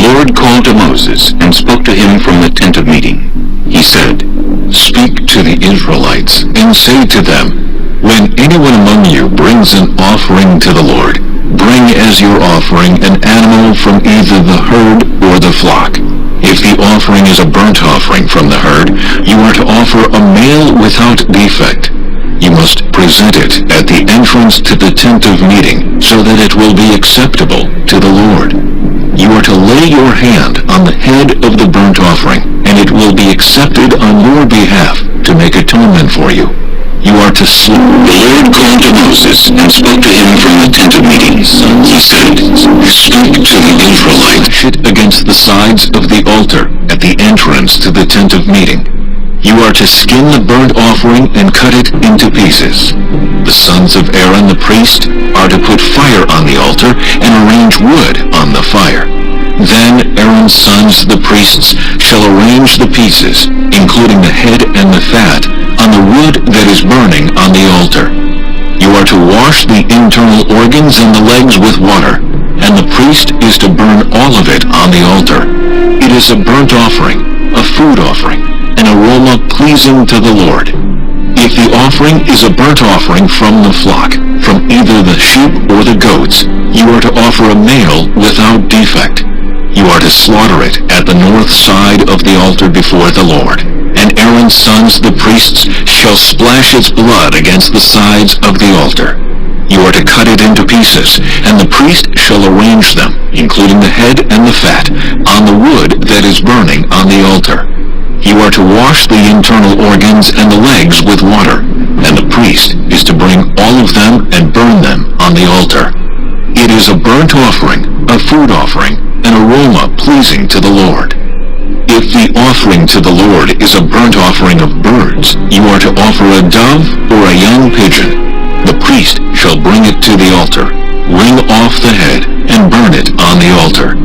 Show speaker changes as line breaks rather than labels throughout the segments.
Lord called to Moses and spoke to him from the tent of meeting. He said, "Speak to the Israelites and say to them, when anyone among you brings an offering to the Lord, bring as your offering an animal from either the herd or the flock. If the offering is a burnt offering from the herd, you are to offer a male without defect. You must present it at the entrance to the tent of meeting, so that it will be acceptable to the Lord. You are to lay your hand on the head of the burnt offering, and it will be accepted on your behalf to make atonement for you. You are to slay." The Lord called to Moses and spoke to him from the tent of meeting. He said, "Speak to the Israelites against the sides of the altar at the entrance to the tent of meeting. You are to skin the burnt offering and cut it into pieces. The sons of Aaron the priest are to put fire on the altar and arrange wood on the fire. Then Aaron's sons, the priests, shall arrange the pieces, including the head and the fat, on the wood that is burning on the altar. You are to wash the internal organs and the legs with water, and the priest is to burn all of it on the altar. It is a burnt offering, a food offering, an aroma pleasing to the Lord. If the offering is a burnt offering from the flock, from either the sheep or the goats, you are to offer a male without defect. You are to slaughter it at the north side of the altar before the Lord, and Aaron's sons, the priests, shall splash its blood against the sides of the altar. You are to cut it into pieces, and the priest shall arrange them, including the head and the fat, on the wood that is burning on the altar. You are to wash the internal organs and the legs with water, and the priest is to bring all of them and burn them on the altar. It is a burnt offering, a food offering, an aroma pleasing to the Lord. If the offering to the Lord is a burnt offering of birds, you are to offer a dove or a young pigeon. The priest shall bring it to the altar, wring off the head, and burn it on the altar.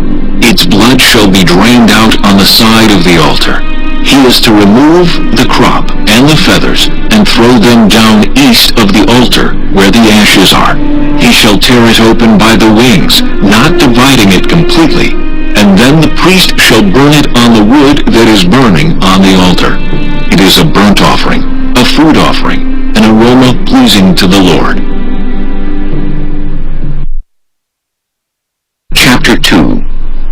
Its blood shall be drained out on the side of the altar. He is to remove the crop and the feathers and throw them down east of the altar where the ashes are. He shall tear it open by the wings, not dividing it completely, and then the priest shall burn it on the wood that is burning on the altar. It is a burnt offering, a food offering, an aroma pleasing to the Lord. Chapter 2.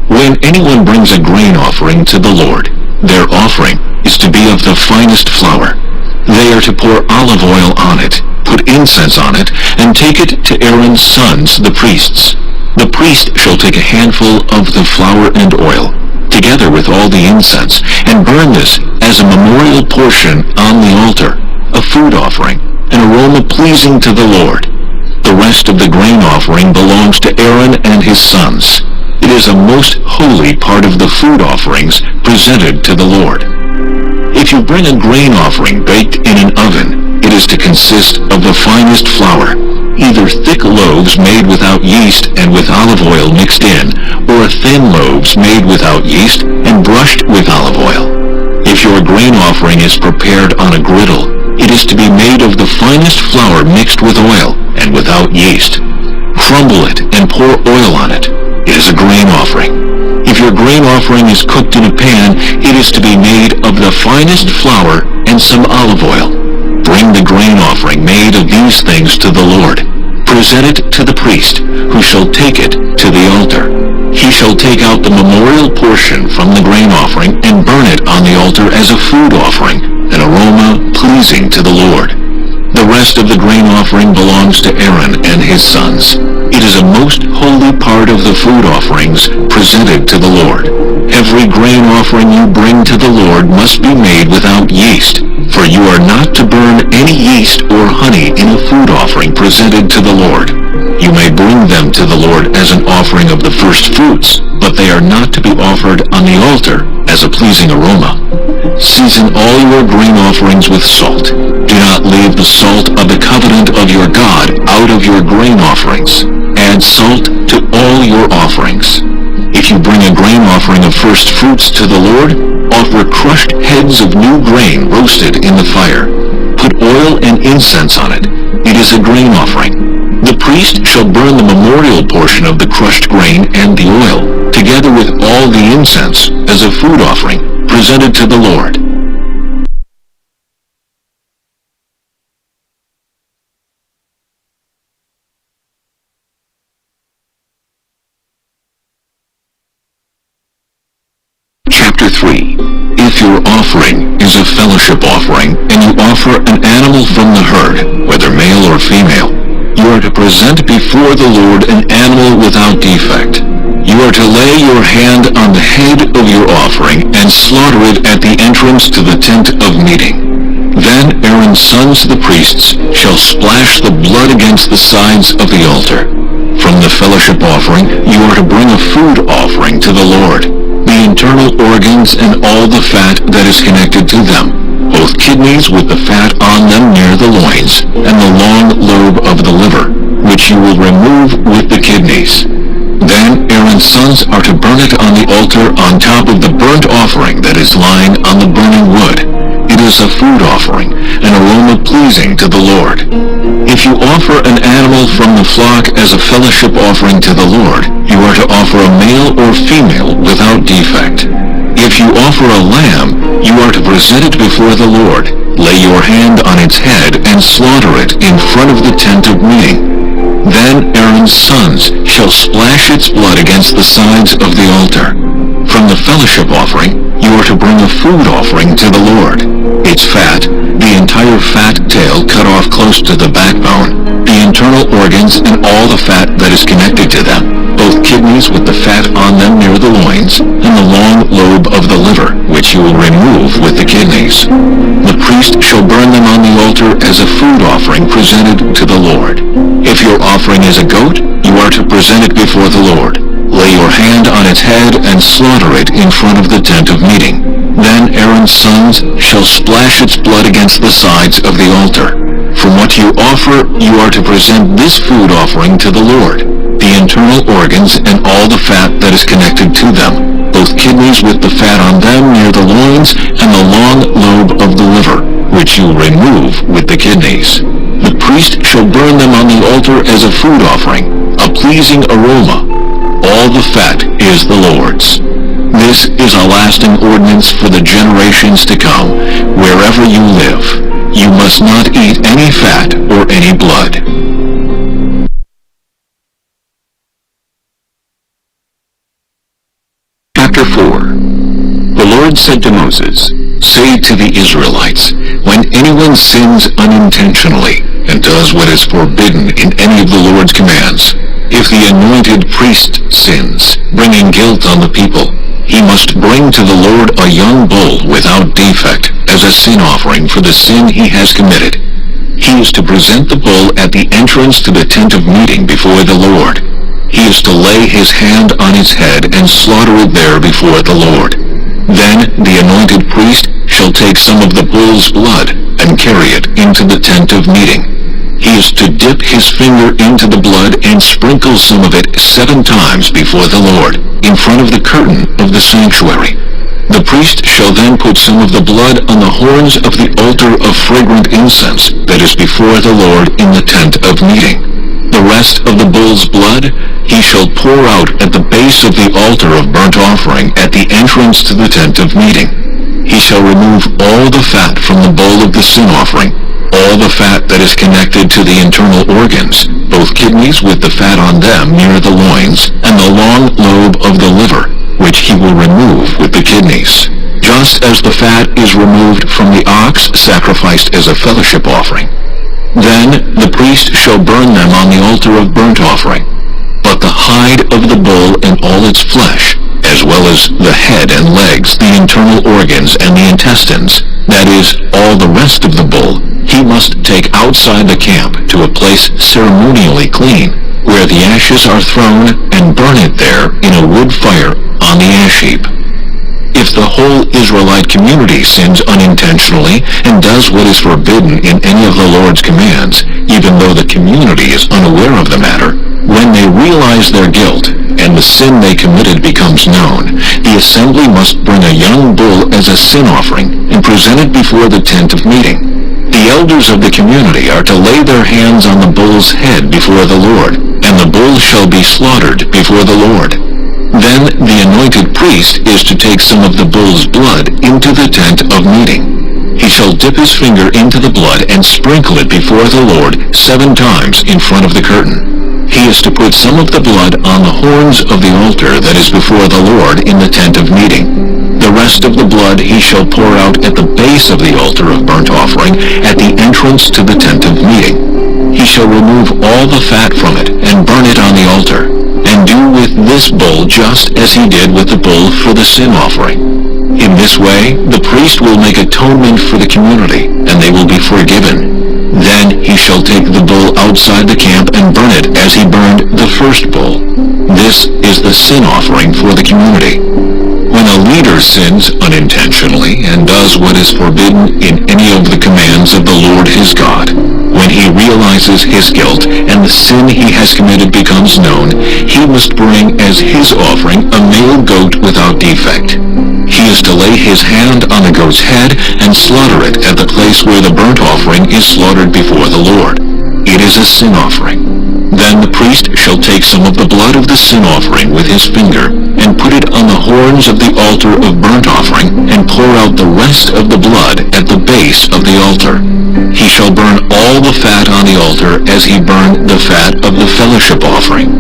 When anyone brings a grain offering to the Lord, their offering is to be of the finest flour. They are to pour olive oil on it, put incense on it, and take it to Aaron's sons, the priests. The priest shall take a handful of the flour and oil, together with all the incense, and burn this as a memorial portion on the altar, a food offering, an aroma pleasing to the Lord. The rest of the grain offering belongs to Aaron and his sons. It is a most holy part of the food offerings presented to the Lord. If you bring a grain offering baked in an oven, it is to consist of the finest flour, either thick loaves made without yeast and with olive oil mixed in, or thin loaves made without yeast and brushed with olive oil. If your grain offering is prepared on a griddle, it is to be made of the finest flour mixed with oil and without yeast. Crumble it and pour oil on it. It is a grain offering. If your grain offering is cooked in a pan, it is to be made of the finest flour and some olive oil. Bring the grain offering made of these things to the Lord. Present it to the priest, who shall take it to the altar. He shall take out the memorial portion from the grain offering and burn it on the altar as a food offering, an aroma pleasing to the Lord. The rest of the grain offering belongs to Aaron and his sons. It is a most holy part of the food offerings presented to the Lord. Every grain offering you bring to the Lord must be made without yeast, for you are not to burn any yeast or honey in a food offering presented to the Lord. You may bring them to the Lord as an offering of the first fruits, but they are not to be offered on the altar as a pleasing aroma. Season all your grain offerings with salt. Do not leave the salt of the covenant of your God out of your grain offerings. Add salt to all your offerings. If you bring a grain offering of first fruits to the Lord, offer crushed heads of new grain roasted in the fire. Put oil and incense on it. It is a grain offering. The priest shall burn the memorial portion of the crushed grain and the oil, together with all the incense, as a food offering, presented to the Lord. Chapter 3. If your offering is a fellowship offering, and you offer an animal from the herd, whether male or female, you are to present before the Lord an animal without defect. You are to lay your hand on the head of your offering and slaughter it at the entrance to the tent of meeting. Then Aaron's sons the priests shall splash the blood against the sides of the altar. From the fellowship offering you are to bring a food offering to the Lord, the internal organs and all the fat that is connected to them, both kidneys with the fat on them near the loins, and the long lobe of the liver, which you will remove with the kidneys. Then Aaron's sons are to burn it on the altar on top of the burnt offering that is lying on the burning wood. It is a food offering, an aroma pleasing to the Lord. If you offer an animal from the flock as a fellowship offering to the Lord, you are to offer a male or female without defect. If you offer a lamb, you are to present it before the Lord, lay your hand on its head, and slaughter it in front of the tent of meeting. Then Aaron's sons shall splash its blood against the sides of the altar. From the fellowship offering, you are to bring a food offering to the Lord. Its fat, the entire fat tail cut off close to the backbone, the internal organs and all the fat that is connected to them, both kidneys with the fat on them near the loins, and the long lobe of the liver, which you will remove with the kidneys. The priest shall burn them on the altar as a food offering presented to the Lord. If your offering is a goat, you are to present it before the Lord. Lay your hand on its head and slaughter it in front of the tent of meeting. Then Aaron's sons shall splash its blood against the sides of the altar. From what you offer, you are to present this food offering to the Lord, the internal organs and all the fat that is connected to them, both kidneys with the fat on them near the loins, and the long lobe of the liver, which you remove with the kidneys. The priest shall burn them on the altar as a food offering, a pleasing aroma. All the fat is the Lord's. This is a lasting ordinance for the generations to come. Wherever you live, you must not eat any fat or any blood. Chapter 4. The Lord said to Moses, "Say to the Israelites, when anyone sins unintentionally and does what is forbidden in any of the Lord's commands, if the anointed priest sins, bringing guilt on the people, he must bring to the Lord a young bull without defect as a sin offering for the sin he has committed. He is to present the bull at the entrance to the tent of meeting before the Lord. He is to lay his hand on its head and slaughter it there before the Lord. Then the anointed priest shall take some of the bull's blood and carry it into the tent of meeting. He is to dip his finger into the blood and sprinkle some of it 7 times before the Lord, in front of the curtain of the sanctuary. The priest shall then put some of the blood on the horns of the altar of fragrant incense that is before the Lord in the tent of meeting. The rest of the bull's blood he shall pour out at the base of the altar of burnt offering at the entrance to the tent of meeting. He shall remove all the fat from the bowl of the sin offering, all the fat that is connected to the internal organs, both kidneys with the fat on them near the loins, and the long lobe of the liver, which he will remove with the kidneys, just as the fat is removed from the ox sacrificed as a fellowship offering. Then the priest shall burn them on the altar of burnt offering. But the hide of the bull and all its flesh, as well as the head and legs, the internal organs, and the intestines, that is, all the rest of the bull, he must take outside the camp to a place ceremonially clean, where the ashes are thrown, and burn it there in a wood fire on the ash heap. If the whole Israelite community sins unintentionally and does what is forbidden in any of the Lord's commands, even though the community is unaware of the matter, when they realize their guilt and the sin they committed becomes known, the assembly must bring a young bull as a sin offering and present it before the tent of meeting. The elders of the community are to lay their hands on the bull's head before the Lord, and the bull shall be slaughtered before the Lord. Then the anointed priest is to take some of the bull's blood into the tent of meeting. He shall dip his finger into the blood and sprinkle it before the Lord 7 times in front of the curtain. He is to put some of the blood on the horns of the altar that is before the Lord in the tent of meeting. The rest of the blood he shall pour out at the base of the altar of burnt offering at the entrance to the tent of meeting. He shall remove all the fat from it and burn it on the altar, and do with this bull just as he did with the bull for the sin offering. In this way, the priest will make atonement for the community, and they will be forgiven. Then he shall take the bull outside the camp and burn it as he burned the first bull. This is the sin offering for the community. When a leader sins unintentionally and does what is forbidden in any of the commands of the Lord his God, when he realizes his guilt and the sin he has committed becomes known, he must bring as his offering a male goat without defect. He is to lay his hand on the goat's head and slaughter it at the place where the burnt offering is slaughtered before the Lord. It is a sin offering. Then the priest shall take some of the blood of the sin offering with his finger and put it on the horns of the altar of burnt offering and pour out the rest of the blood at the base of the altar. He shall burn all the fat on the altar as he burned the fat of the fellowship offering.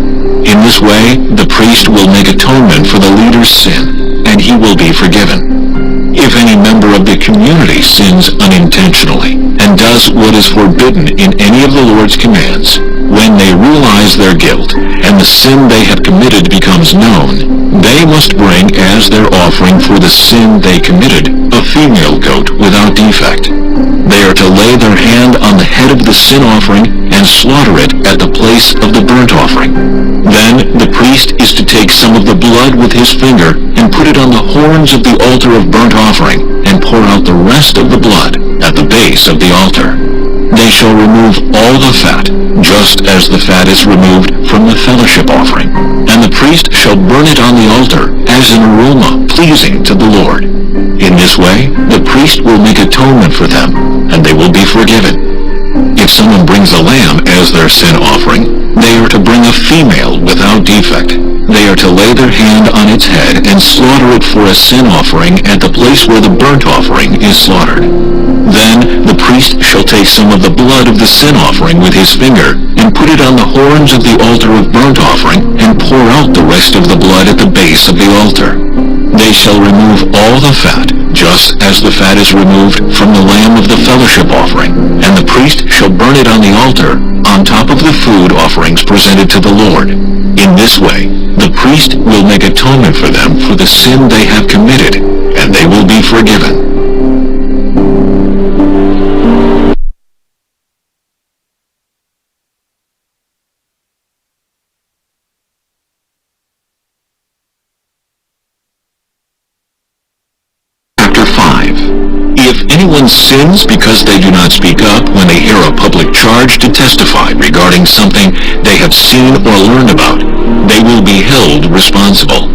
In this way, the priest will make atonement for the leader's sin, and he will be forgiven. If any member of the community sins unintentionally and does what is forbidden in any of the Lord's commands, when they realize their guilt and the sin they have committed becomes known, they must bring as their offering for the sin they committed a female goat without defect. They are to lay their hand on the head of the sin offering and slaughter it at the place of the burnt offering. Then the priest is to take some of the blood with his finger and put it on the horns of the altar of burnt offering and pour out the rest of the blood at the base of the altar. They shall remove all the fat, just as the fat is removed from the fellowship offering, and the priest shall burn it on the altar as an aroma pleasing to the Lord. In this way, the priest will make atonement for them, and they will be forgiven. If someone brings a lamb as their sin offering, they are to bring a female without defect. They are to lay their hand on its head and slaughter it for a sin offering at the place where the burnt offering is slaughtered. Then the priest shall take some of the blood of the sin offering with his finger and put it on the horns of the altar of burnt offering and pour out the rest of the blood at the base of the altar. They shall remove all the fat, just as the fat is removed from the lamb of the fellowship offering, and the priest shall burn it on the altar on top of the food offerings presented to the Lord. In this way, the priest will make atonement for them for the sin they have committed, and they will be forgiven. If anyone sins because they do not speak up when they hear a public charge to testify regarding something they have seen or learned about, they will be held responsible.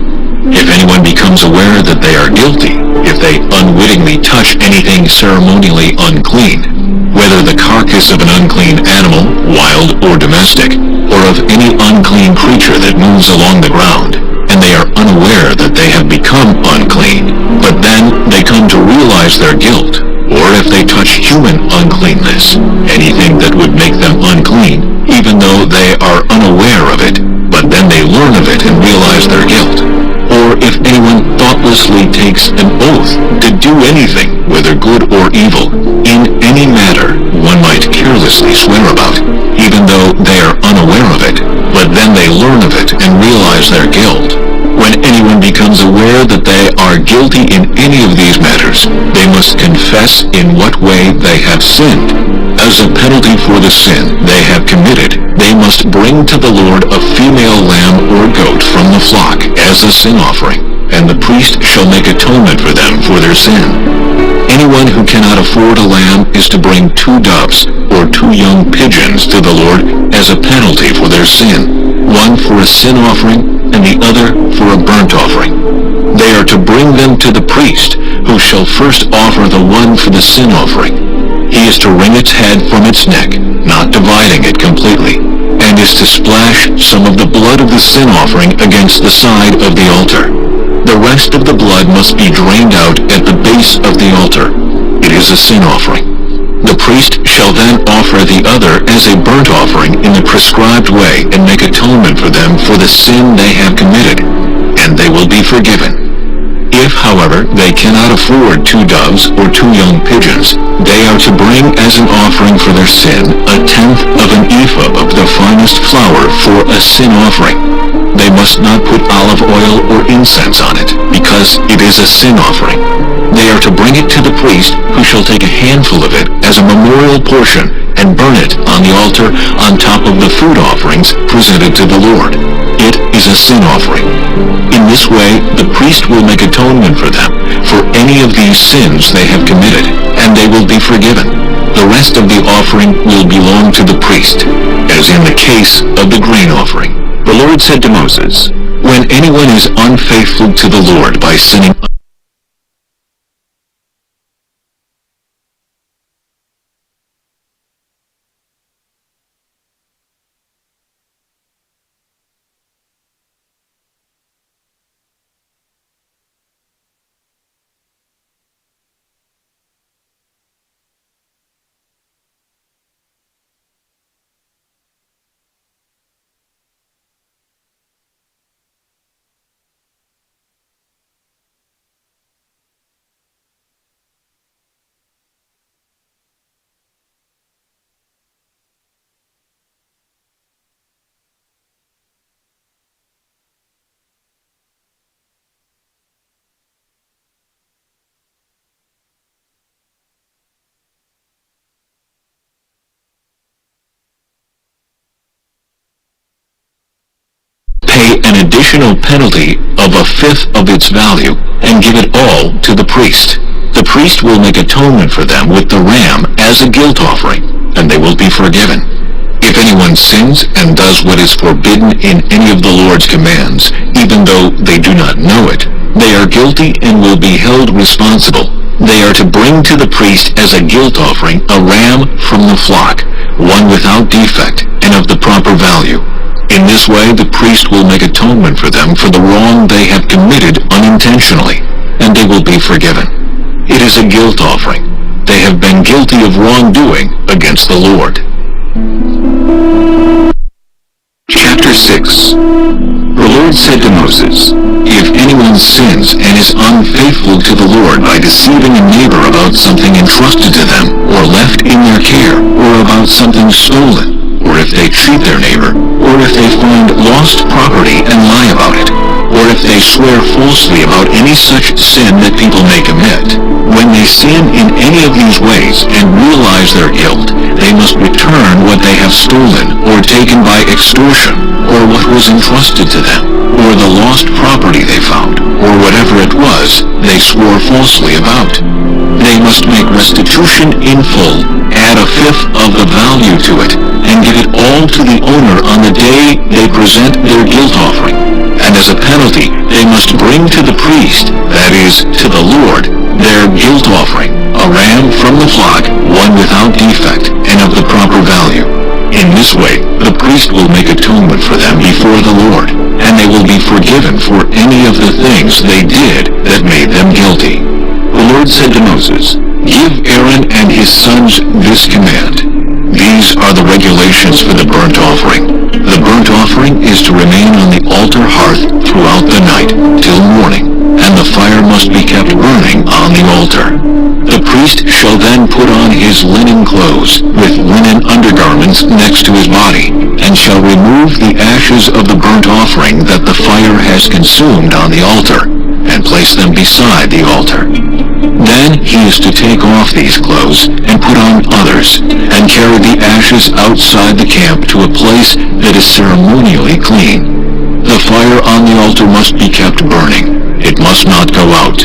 If anyone becomes aware that they are guilty, if they unwittingly touch anything ceremonially unclean, whether the carcass of an unclean animal, wild or domestic, or of any unclean creature that moves along the ground, and they are unaware that they have become unclean, but then they come to realize their guilt, or if they touch human uncleanness, anything that would make them unclean, even though they are unaware of it, but then they learn of it and realize their guilt, or if anyone thoughtlessly takes an oath to do anything, whether good or evil, in any matter one might carelessly swear about, even though they are unaware of it, but then they learn of it and realize their guilt. When anyone becomes aware that they are guilty in any of these matters, they must confess in what way they have sinned. As a penalty for the sin they have committed, they must bring to the Lord a female lamb or goat from the flock as a sin offering, and the priest shall make atonement for them for their sin. Anyone who cannot afford a lamb is to bring 2 doves or 2 young pigeons to the Lord as a penalty for their sin, one for a sin offering and the other for a burnt offering. They are to bring them to the priest, who shall first offer the one for the sin offering. He is to wring its head from its neck, not dividing it completely, and is to splash some of the blood of the sin offering against the side of the altar. The rest of the blood must be drained out at the base of the altar. It is a sin offering. The priest shall then offer the other as a burnt offering in the prescribed way and make atonement for them for the sin they have committed, and they will be forgiven. If, however, they cannot afford 2 doves or 2 young pigeons, they are to bring as an offering for their sin 1/10 of an ephah of the finest flour for a sin offering. They must not put olive oil or incense on it, because it is a sin offering. They are to bring it to the priest, who shall take a handful of it as a memorial portion and burn it on the altar on top of the food offerings presented to the Lord. It is a sin offering. In this way, the priest will make atonement for them for any of these sins they have committed, and they will be forgiven. The rest of the offering will belong to the priest, as in the case of the grain offering. The Lord said to Moses, "When anyone is unfaithful to the Lord by sinning pay an additional penalty of 1/5 of its value and give it all to the priest. The priest will make atonement for them with the ram as a guilt offering, and they will be forgiven. If anyone sins and does what is forbidden in any of the Lord's commands, even though they do not know it, they are guilty and will be held responsible. They are to bring to the priest as a guilt offering a ram from the flock, one without defect and of the proper value. In this way, the priest will make atonement for them for the wrong they have committed unintentionally, and they will be forgiven. It is a guilt offering. They have been guilty of wrongdoing against the Lord. Chapter 6. The Lord said to Moses, "If anyone sins and is unfaithful to the Lord by deceiving a neighbor about something entrusted to them or left in their care, or about something stolen, or if they cheat their neighbor, or if they find lost property and lie about it, or if they swear falsely about any such sin that people may commit, when they sin in any of these ways and realize their guilt, they must return what they have stolen or taken by extortion, or what was entrusted to them, or the lost property they found, or whatever it was they swore falsely about. They must make restitution in full, add 1/5 of the value to it, and give it all to the owner on the day they present their guilt offering. And as a penalty, they must bring to the priest, that is, to the Lord, their guilt offering, a ram from the flock, one without defect, and of the proper value. In this way, the priest will make atonement for them before the Lord, and they will be forgiven for any of the things they did that made them guilty. The Lord said to Moses, "Give Aaron and his sons this command. These are the regulations for the burnt offering. The burnt offering is to remain on the altar hearth throughout the night till morning, and the fire must be kept burning on the altar. The priest shall then put on his linen clothes with linen undergarments next to his body, and shall remove the ashes of the burnt offering that the fire has consumed on the altar, and place them beside the altar. Then he is to take off these clothes and put on others, and carry the ashes outside the camp to a place that is ceremonially clean. The fire on the altar must be kept burning. It must not go out.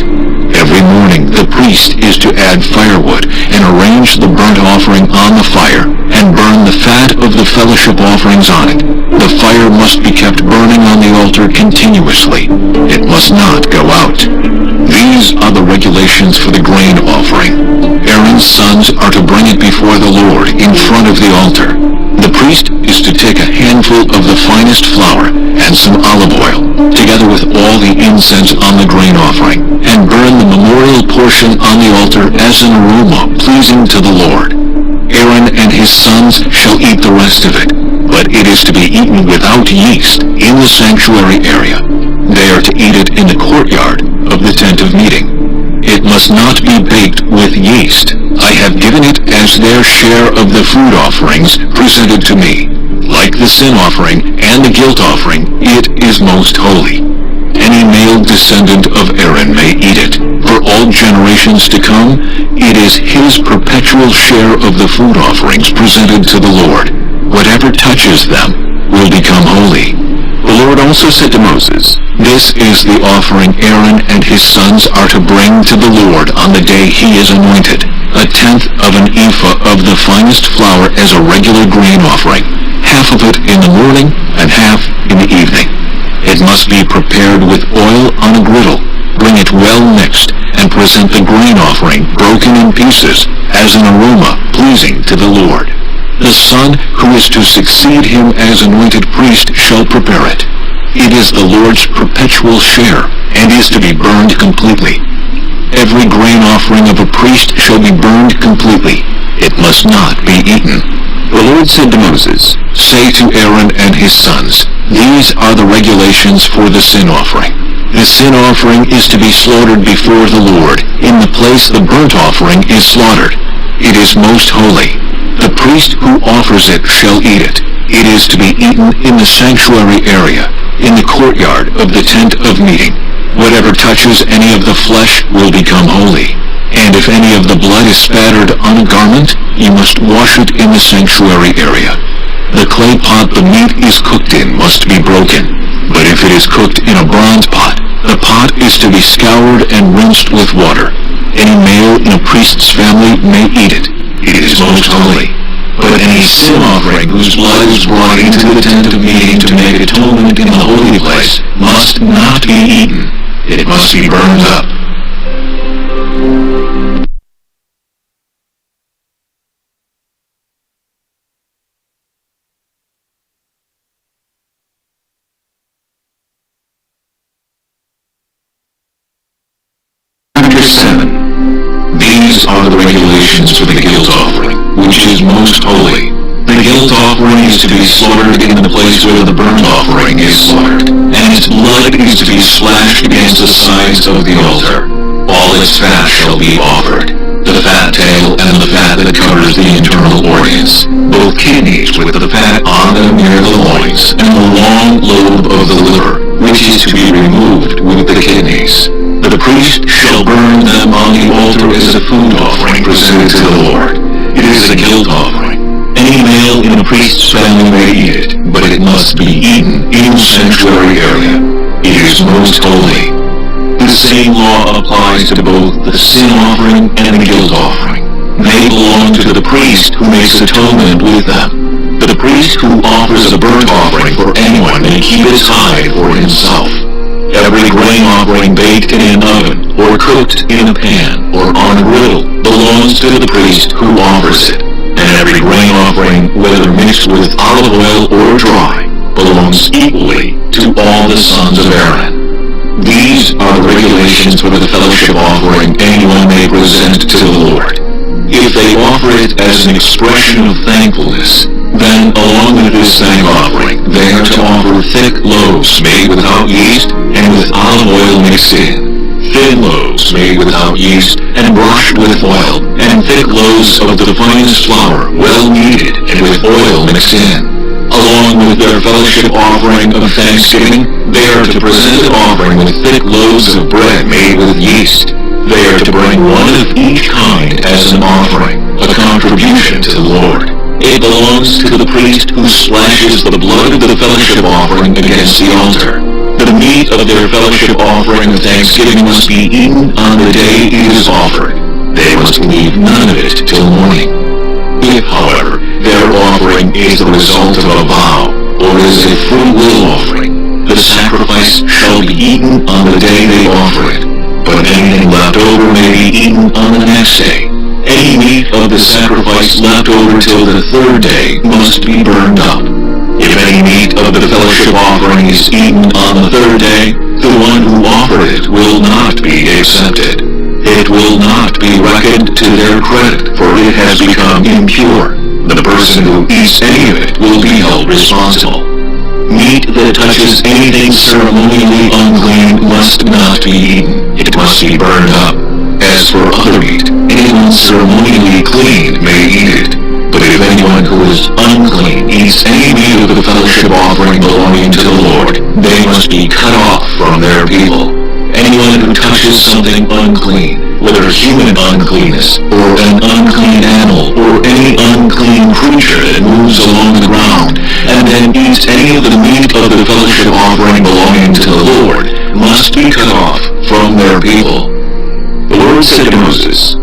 Every morning the priest is to add firewood and arrange the burnt offering on the fire, and burn the fat of the fellowship offerings on it. The fire must be kept burning on the altar continuously. It must not go out. These are the regulations for the grain offering. Aaron's sons are to bring it before the Lord in front of the altar. The priest is to take a handful of the finest flour and some olive oil, together with all the incense on the grain offering, and burn the memorial portion on the altar as an aroma pleasing to the Lord. Aaron and his sons shall eat the rest of it, but it is to be eaten without yeast in the sanctuary area. They are to eat it in the courtyard of the tent of meeting. It must not be baked with yeast. I have given it as their share of the food offerings presented to me. Like the sin offering and the guilt offering, it is most holy. Any male descendant of Aaron may eat it. For all generations to come, it is his perpetual share of the food offerings presented to the Lord. Whatever touches them will become holy. The Lord also said to Moses, "This is the offering Aaron and his sons are to bring to the Lord on the day he is anointed, 1/10 of an ephah of the finest flour as a regular grain offering, half of it in the morning and half in the evening. It must be prepared with oil on a griddle. Bring it well mixed, and present the grain offering broken in pieces as an aroma pleasing to the Lord. The son who is to succeed him as anointed priest shall prepare it. It is the Lord's perpetual share, and is to be burned completely. Every grain offering of a priest shall be burned completely. It must not be eaten." The Lord said to Moses, "Say to Aaron and his sons, these are the regulations for the sin offering. The sin offering is to be slaughtered before the Lord, in the place the burnt offering is slaughtered. It is most holy. The priest who offers it shall eat it. It is to be eaten in the sanctuary area, in the courtyard of the tent of meeting. Whatever touches any of the flesh will become holy. And if any of the blood is spattered on a garment, you must wash it in the sanctuary area. The clay pot the meat is cooked in must be broken. But if it is cooked in a bronze pot, the pot is to be scoured and rinsed with water. Any male in a priest's family may eat it. It is most holy. But any sin offering whose blood is brought into the tent of meeting to make atonement in the holy place must not be eaten. It must be burned up." Chapter 7. These are the regulations for the guilt offering, which is most holy. The guilt offering is to be slaughtered in the place where the burnt offering is slaughtered, and its blood is to be splashed against the sides of the altar. All its fat shall be offered, the fat tail and the fat that covers the internal organs, both kidneys with the fat on them near the loins, and the long lobe of the liver, which is to be removed with the kidneys. The priest shall burn them on the altar as a food offering presented to the Lord. It is a guilt offering. Any male in a priest's family may eat it, but it must be eaten in the sanctuary area. It is most holy. The same law applies to both the sin offering and the guilt offering. They belong to the priest who makes atonement with them. But the priest who offers a burnt offering for anyone may keep it aside for himself. Every grain offering baked in an oven, or cooked in a pan, or on a griddle, belongs to the priest who offers it. And every grain offering, whether mixed with olive oil or dry, belongs equally to all the sons of Aaron. These are the regulations for the fellowship offering anyone may present to the Lord. If they offer it as an expression of thankfulness, then along with this thank offering, they are to offer thick loaves made without yeast and with olive oil mixed in, thin loaves made without yeast and brushed with oil, and thick loaves of the finest flour, well kneaded and with oil mixed in. Along with their fellowship offering of thanksgiving, they are to present an offering with thick loaves of bread made with yeast. They are to bring one of each kind as an offering, a contribution to the Lord. It belongs to the priest who splashes the blood of the fellowship offering against the altar. The meat of their fellowship offering of thanksgiving must be eaten on the day it is offered. They must leave none of it till morning. If, however, their offering is the result of a vow, or is a free will offering, the sacrifice shall be eaten on the day they offer it, but anything left over may be eaten on the next day. Any meat of the sacrifice left over till the third day must be burned up. If any meat of the fellowship offering is eaten on the third day, the one who offered it will not be accepted. It will not be reckoned to their credit, for it has become impure. The person who eats any of it will be held responsible. Meat that touches anything ceremonially unclean must not be eaten. It must be burned up. As for other meat, anyone ceremonially clean may eat it. But if anyone who is unclean eats any meat of the fellowship offering belonging to the Lord, they must be cut off from their people. Anyone who touches something unclean, whether human uncleanness, or an unclean animal, or any unclean creature that moves along the ground, and then eats any of the meat of the fellowship offering belonging to the Lord, must be cut off from their people. The Lord said to Moses,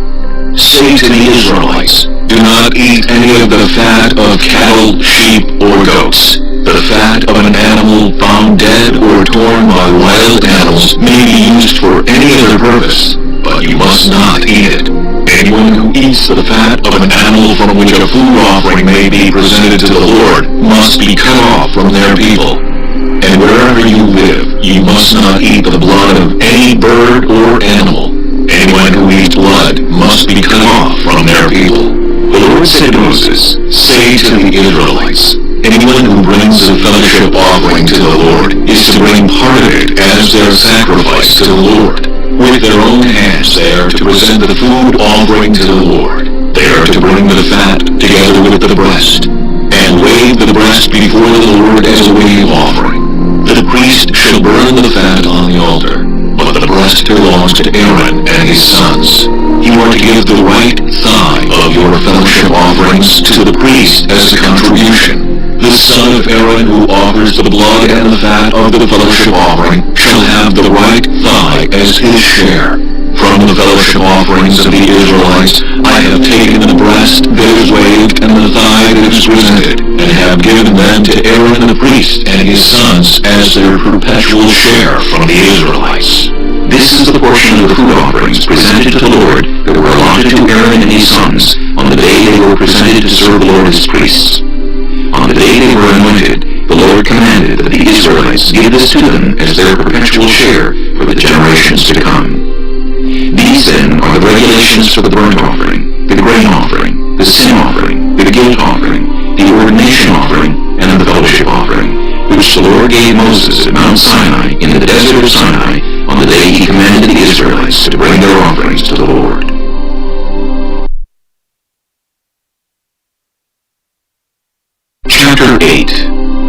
"Say to the Israelites, do not eat any of the fat of cattle, sheep, or goats. The fat of an animal found dead or torn by wild animals may be used for any other purpose, but you must not eat it. Anyone who eats the fat of an animal from which a food offering may be presented to the Lord must be cut off from their people. And wherever you live, you must not eat the blood of any bird or animal. Anyone who eats blood must be cut off from their people." The Lord said to Moses, "Say to the Israelites, anyone who brings a fellowship offering to the Lord is to bring part of it as their sacrifice to the Lord. With their own hands they are to present the food offering to the Lord. They are to bring the fat together with the breast, and wave the breast before the Lord as a wave offering. The priest shall burn the fat on the altar, but the breast belongs to Aaron and his sons. You are to give the right thigh of your fellowship offerings to the priest as a contribution. The son of Aaron who offers the blood and the fat of the fellowship offering shall have the right thigh as his share. From the fellowship offerings of the Israelites I have taken the breast that is waved and the thigh that is presented, and have given them to Aaron the priest and his sons as their perpetual share from the Israelites. This is the portion of the food offerings presented to the Lord that were allotted to Aaron and his sons on the day they were presented to serve the Lord as priests. On the day they were anointed, the Lord commanded that the Israelites give this to them as their perpetual share for the generations to come. These then are the regulations for the burnt offering, the grain offering, the sin offering, the guilt offering, the ordination offering, and the fellowship offering, which the Lord gave Moses at Mount Sinai in the desert of Sinai on the day he commanded the Israelites to bring their offerings to the Lord. Chapter 8.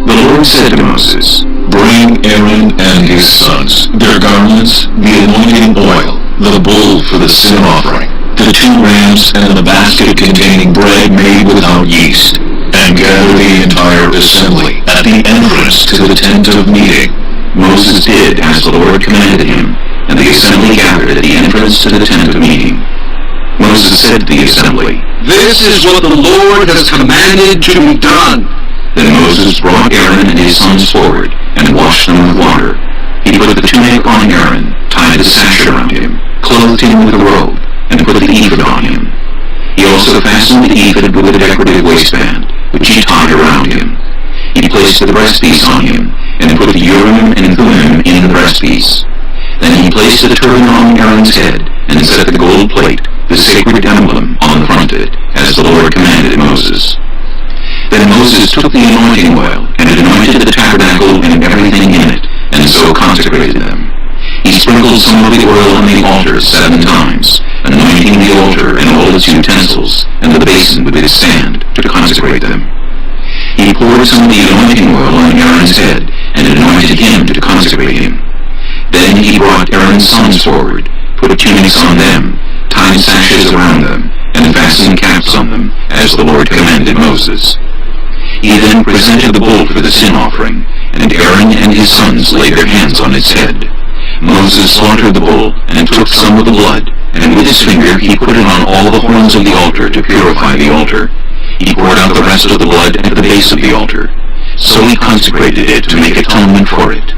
The Lord said to Moses, "Bring Aaron and his sons, their garments, the anointing oil, the bull for the sin offering, the 2 rams, and the basket containing bread made without yeast, and gather the entire assembly at the entrance to the tent of meeting." Moses did as the Lord commanded him, and the assembly gathered at the entrance to the tent of meeting. Moses said to the assembly, "This is what the Lord has commanded to be done." Then Moses brought Aaron and his sons forward, and washed them with water. He put the tunic on Aaron, tied the sash around him, clothed him with a robe, and put the ephod on him. He also fastened the ephod with a decorative waistband, which he tied around him. He placed the breastpiece on him, and put the Urim and Thummim in the breastpiece. Then he placed the turban on Aaron's head, and set the gold plate, the sacred emblem, on the front of it, as the Lord commanded Moses. Then Moses took the anointing oil, and anointed the tabernacle and everything in it, and so consecrated them. He sprinkled some of the oil on the altar 7 times, anointing the altar and all its utensils, and the basin with its stand, to consecrate them. He poured some of the anointing oil on Aaron's head, and anointed him to consecrate him. Then he brought Aaron's sons forward, put tunics on them, tied sashes around them, and fastened caps on them, as the Lord commanded Moses. He then presented the bull for the sin offering, and Aaron and his sons laid their hands on its head. Moses slaughtered the bull, and took some of the blood, and with his finger he put it on all the horns of the altar to purify the altar. he poured out the rest of the blood at the base of the altar. So he consecrated it to make atonement for it.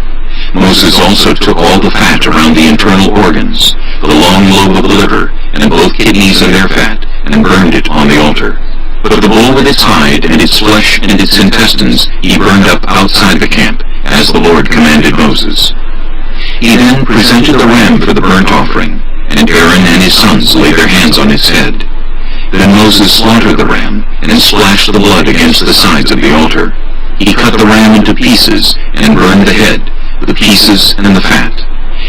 Moses also took all the fat around the internal organs, the long lobe of the liver, and both kidneys and their fat, and burned it on the altar. But the bull with its hide and its flesh and its intestines he burned up outside the camp, as the Lord commanded Moses. He then presented the ram for the burnt offering, and Aaron and his sons laid their hands on its head. Then Moses slaughtered the ram, and splashed the blood against the sides of the altar. He cut the ram into pieces, and burned the head, the pieces, and the fat.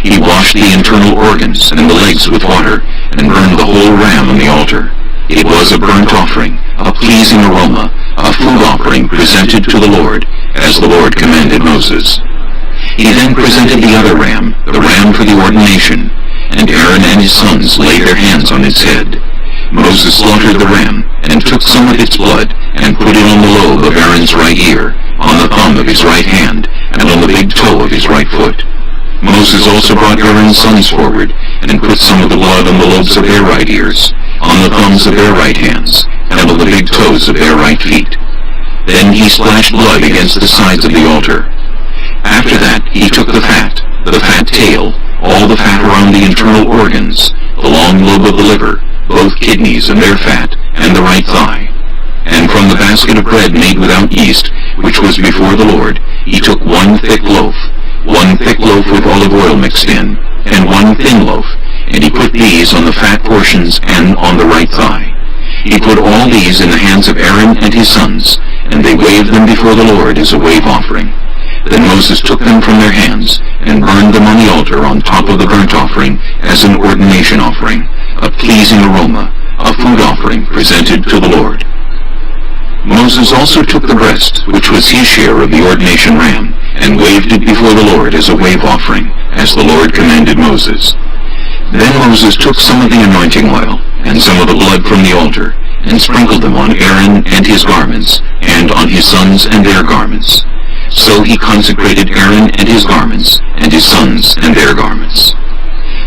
He washed the internal organs and the legs with water, and burned the whole ram on the altar. It was a burnt offering, a pleasing aroma, a food offering presented to the Lord, as the Lord commanded Moses. He then presented the other ram, the ram for the ordination, and Aaron and his sons laid their hands on its head. Moses slaughtered the ram, and took some of its blood, and put it on the lobe of Aaron's right ear, on the thumb of his right hand, and on the big toe of his right foot. Moses also brought Aaron's sons forward, and put some of the blood on the lobes of their right ears, on the thumbs of their right hands, and on the big toes of their right feet. Then he splashed blood against the sides of the altar. After that he took the fat tail, all the fat around the internal organs, the long lobe of the liver, both kidneys and their fat, and the right thigh. And from the basket of bread made without yeast, which was before the Lord, he took one thick loaf with olive oil mixed in, and one thin loaf, and he put these on the fat portions and on the right thigh. He put all these in the hands of Aaron and his sons, and they waved them before the Lord as a wave offering. Then Moses took them from their hands, and burned them on the altar on top of the burnt offering as an ordination offering, a pleasing aroma, a food offering presented to the Lord. Moses also took the breast, which was his share of the ordination ram, and waved it before the Lord as a wave offering, as the Lord commanded Moses. Then Moses took some of the anointing oil, and some of the blood from the altar, and sprinkled them on Aaron and his garments, and on his sons and their garments. So he consecrated Aaron and his garments, and his sons and their garments.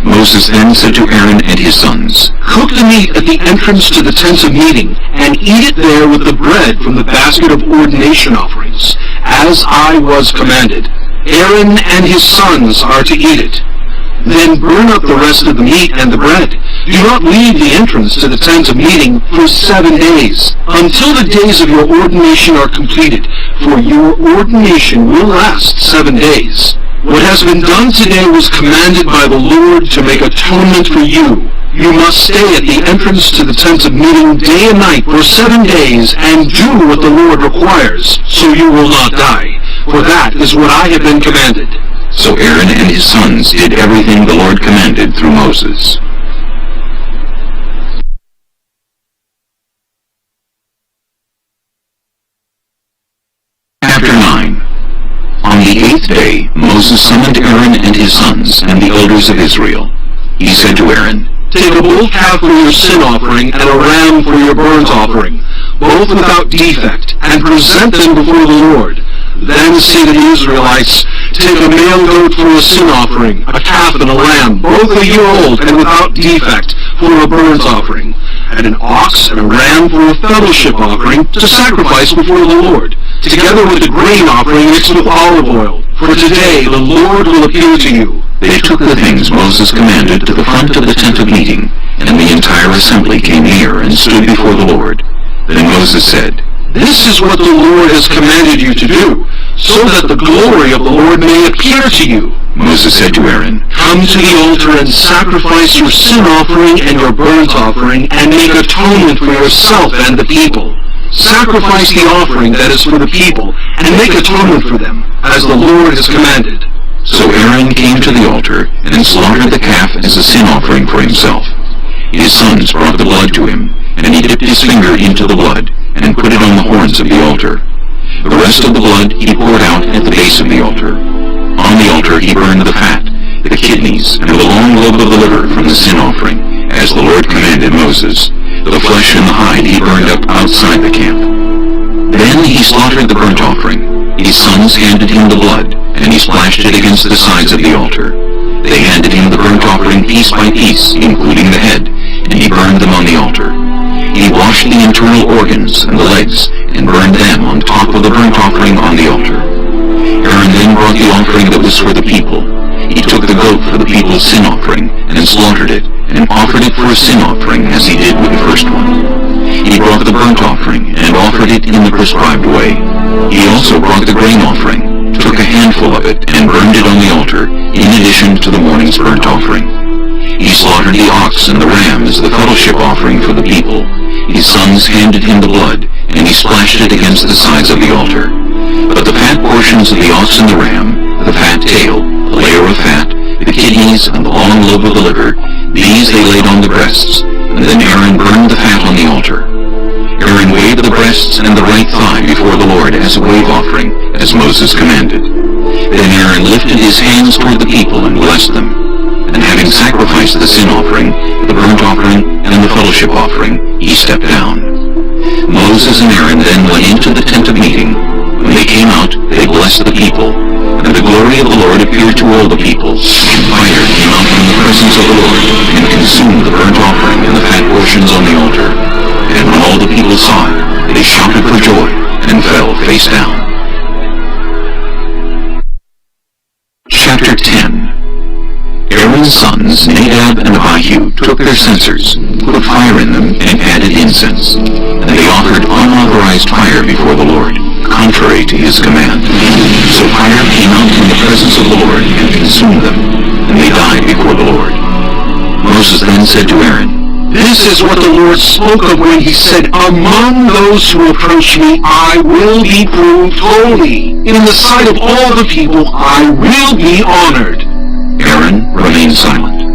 Moses then said to Aaron and his sons,
"Cook the meat at the entrance to the tent of meeting, and eat it there with the bread from the basket of ordination offerings, as I was commanded. Aaron and his sons are to eat it. Then burn up the rest of the meat and the bread. Do not leave the entrance to the tent of meeting for 7 days, until the days of your ordination are completed, for your ordination will last 7 days. What has been done today was commanded by the Lord to make atonement for you. You must stay at the entrance to the tent of meeting day and night for 7 days, and do what the Lord requires, so you will not die. For that is what I have been commanded."
So Aaron and his sons did everything the Lord commanded through Moses. Chapter 9. On the 8th day, Moses summoned Aaron and his sons and the elders of Israel. He said to Aaron,
"Take a bull calf for your sin offering and a ram for your burnt offering, both without defect, and present them before the Lord. Then say to the Israelites, take a male goat for a sin offering, a calf and a lamb, both a year old and without defect, for a burnt offering, and an ox and a ram for a fellowship offering to sacrifice before the Lord, together with the grain offering mixed with olive oil. For today the Lord will appear to you."
They took the things Moses commanded to the front of the tent of meeting, and the entire assembly came near and stood before the Lord. Then Moses said,
"This is what the Lord has commanded you to do, so that the glory of the Lord may appear to you."
Moses said to Aaron,
"Come to the altar and sacrifice your sin offering and your burnt offering, and make atonement for yourself and the people. Sacrifice the offering that is for the people, and make atonement for them, as the Lord has commanded."
So Aaron came to the altar, and slaughtered the calf as a sin offering for himself. His sons brought the blood to him, and he dipped his finger into the blood, and put it on the horns of the altar. The rest of the blood he poured out at the base of the altar. On the altar he burned the fat, the kidneys, and the long lobe of the liver from the sin offering, as the Lord commanded Moses. The flesh and the hide he burned up outside the camp. Then he slaughtered the burnt offering. His sons handed him the blood, and he splashed it against the sides of the altar. They handed him the burnt offering piece by piece, including the head, and he burned them on the altar. He washed the internal organs and the legs, and burned them on top of the burnt offering on the altar. Aaron then brought the offering that was for the people. He took the goat for the people's sin offering, and slaughtered it, and offered it for a sin offering as he did with the first one. He brought the burnt offering, and offered it in the prescribed way. He also brought the grain offering, took a handful of it, and burned it on the altar, in addition to the morning's burnt offering. He slaughtered the ox and the ram as the fellowship offering for the people. His sons handed him the blood, and he splashed it against the sides of the altar. But the fat portions of the ox and the ram, the fat tail, the layer of fat, the kidneys, and the long lobe of the liver, these they laid on the breasts, and then Aaron burned the fat on the altar. Aaron waved the breasts and the right thigh before the Lord as a wave offering, as Moses commanded. Then Aaron lifted his hands toward the people and blessed them. And having sacrificed the sin offering, the burnt offering, and the fellowship offering, he stepped down. Moses and Aaron then went into the tent of meeting. When they came out, they blessed the people. And the glory of the Lord appeared to all the people. And fire came out from the presence of the Lord, and consumed the burnt offering and the fat portions on the altar. And when all the people saw it, they shouted for joy, and fell face down. Chapter 10. Aaron's sons, Nadab and Abihu, took their censers, put fire in them, and added incense. And they offered unauthorized fire before the Lord, contrary to his command. So fire came out from the presence of the Lord and consumed them, and they died before the Lord. Moses then said to Aaron,
"This is what the Lord spoke of when he said, 'Among those who approach me, I will be proved holy. In the sight of all the people, I will be honored.'"
Aaron remained silent.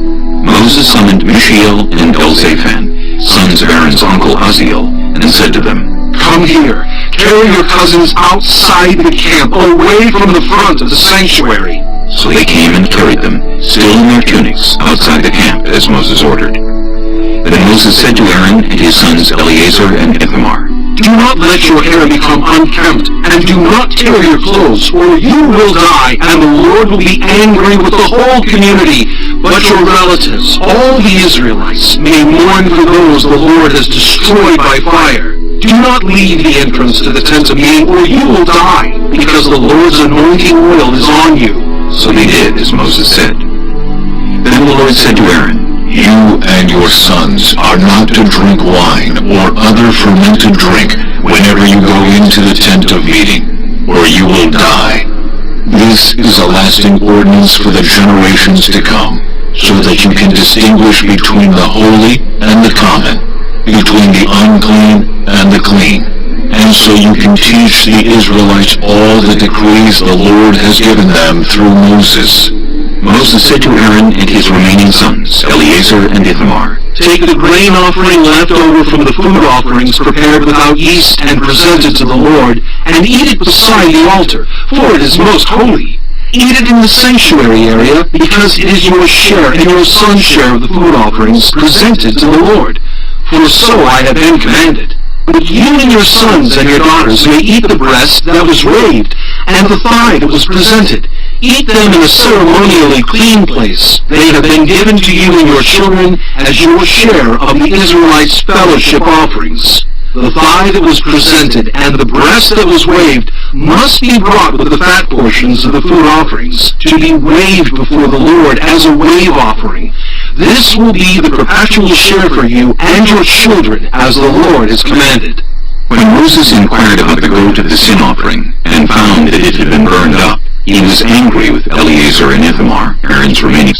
Moses summoned Mishael and Elzaphan, sons of Aaron's uncle Uzziel, and said to them,
"Come here, carry your cousins outside the camp, away from the front of the sanctuary."
So they came and carried them, still in their tunics, outside the camp, as Moses ordered. Then Moses said to Aaron and his sons Eleazar and Ithamar,
"Do not let your hair become unkempt, and do not tear your clothes, or you will die, and the Lord will be angry with the whole community. But your relatives, all the Israelites, may mourn for those the Lord has destroyed by fire. Do not leave the entrance to the tent of meeting, or you will die, because the Lord's anointing oil is on you."
So they did as Moses said. Then the Lord said to Aaron, "You and your sons are not to drink wine or other fermented drink whenever you go into the tent of meeting, or you will die. This is a lasting ordinance for the generations to come, so that you can distinguish between the holy and the common, between the unclean and the clean, and so you can teach the Israelites all the decrees the Lord has given them through Moses." Moses said to Aaron and his remaining sons, Eleazar and Ithamar,
"Take the grain offering left over from the food offerings prepared without yeast and presented to the Lord, and eat it beside the altar, for it is most holy. Eat it in the sanctuary area, because it is your share and your son's share of the food offerings presented to the Lord. For so I have been commanded. But you and your sons and your daughters may eat the breast that was raved, and the thigh that was presented. Eat them in a ceremonially clean place. They have been given to you and your children as your share of the Israelites' fellowship offerings. The thigh that was presented and the breast that was waved must be brought with the fat portions of the food offerings, to be waved before the Lord as a wave offering. This will be the perpetual share for you and your children, as the Lord has commanded."
When Moses inquired about the goat of the sin offering, and found that it had been burned up, he was angry with Eleazar and Ithamar, Aaron's remaining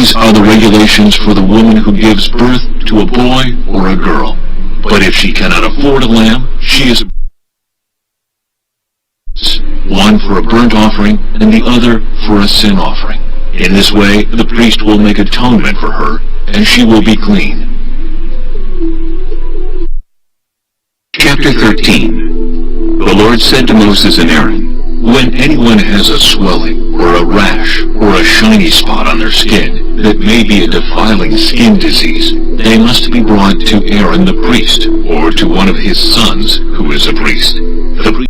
These are the regulations for the woman who gives birth to a boy or a girl. But if she cannot afford a lamb, she is one for a burnt offering and the other for a sin offering. In this way, the priest will make atonement for her, and she will be clean. Chapter 13. The Lord said to Moses and Aaron, when anyone has a swelling, or a rash, or a shiny spot on their skin that may be a defiling skin disease, they must be brought to Aaron the priest, or to one of his sons who is a priest. The priest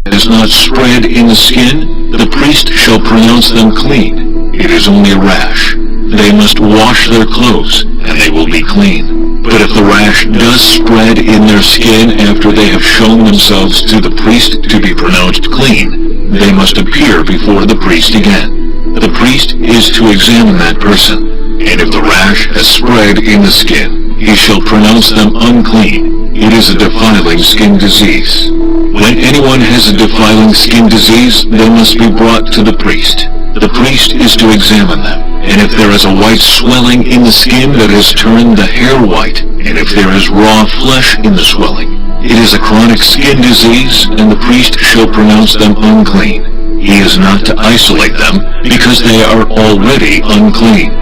is not spread in the skin, the priest shall pronounce them clean. It is only a rash. They must wash their clothes, and they will be clean. But if the rash does spread in their skin after they have shown themselves to the priest to be pronounced clean, they must appear before the priest again. The priest is to examine that person, and if the rash has spread in the skin, he shall pronounce them unclean. It is a defiling skin disease. When anyone has a defiling skin disease, they must be brought to the priest. The priest is to examine them, and if there is a white swelling in the skin that has turned the hair white, and if there is raw flesh in the swelling, it is a chronic skin disease, and the priest shall pronounce them unclean. He is not to isolate them, because they are already unclean.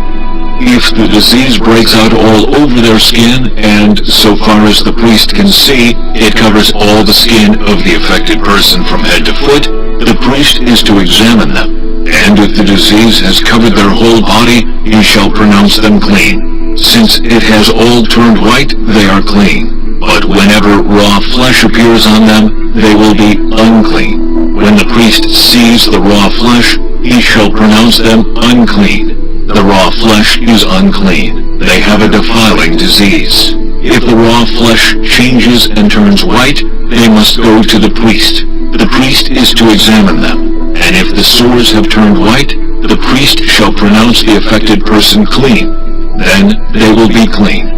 If the disease breaks out all over their skin, and so far as the priest can see, it covers all the skin of the affected person from head to foot, the priest is to examine them. And if the disease has covered their whole body, he shall pronounce them clean. Since it has all turned white, they are clean. But whenever raw flesh appears on them, they will be unclean. When the priest sees the raw flesh, he shall pronounce them unclean. The raw flesh is unclean. They have a defiling disease. If the raw flesh changes and turns white, they must go to the priest. The priest is to examine them. And if the sores have turned white, the priest shall pronounce the affected person clean. Then they will be clean.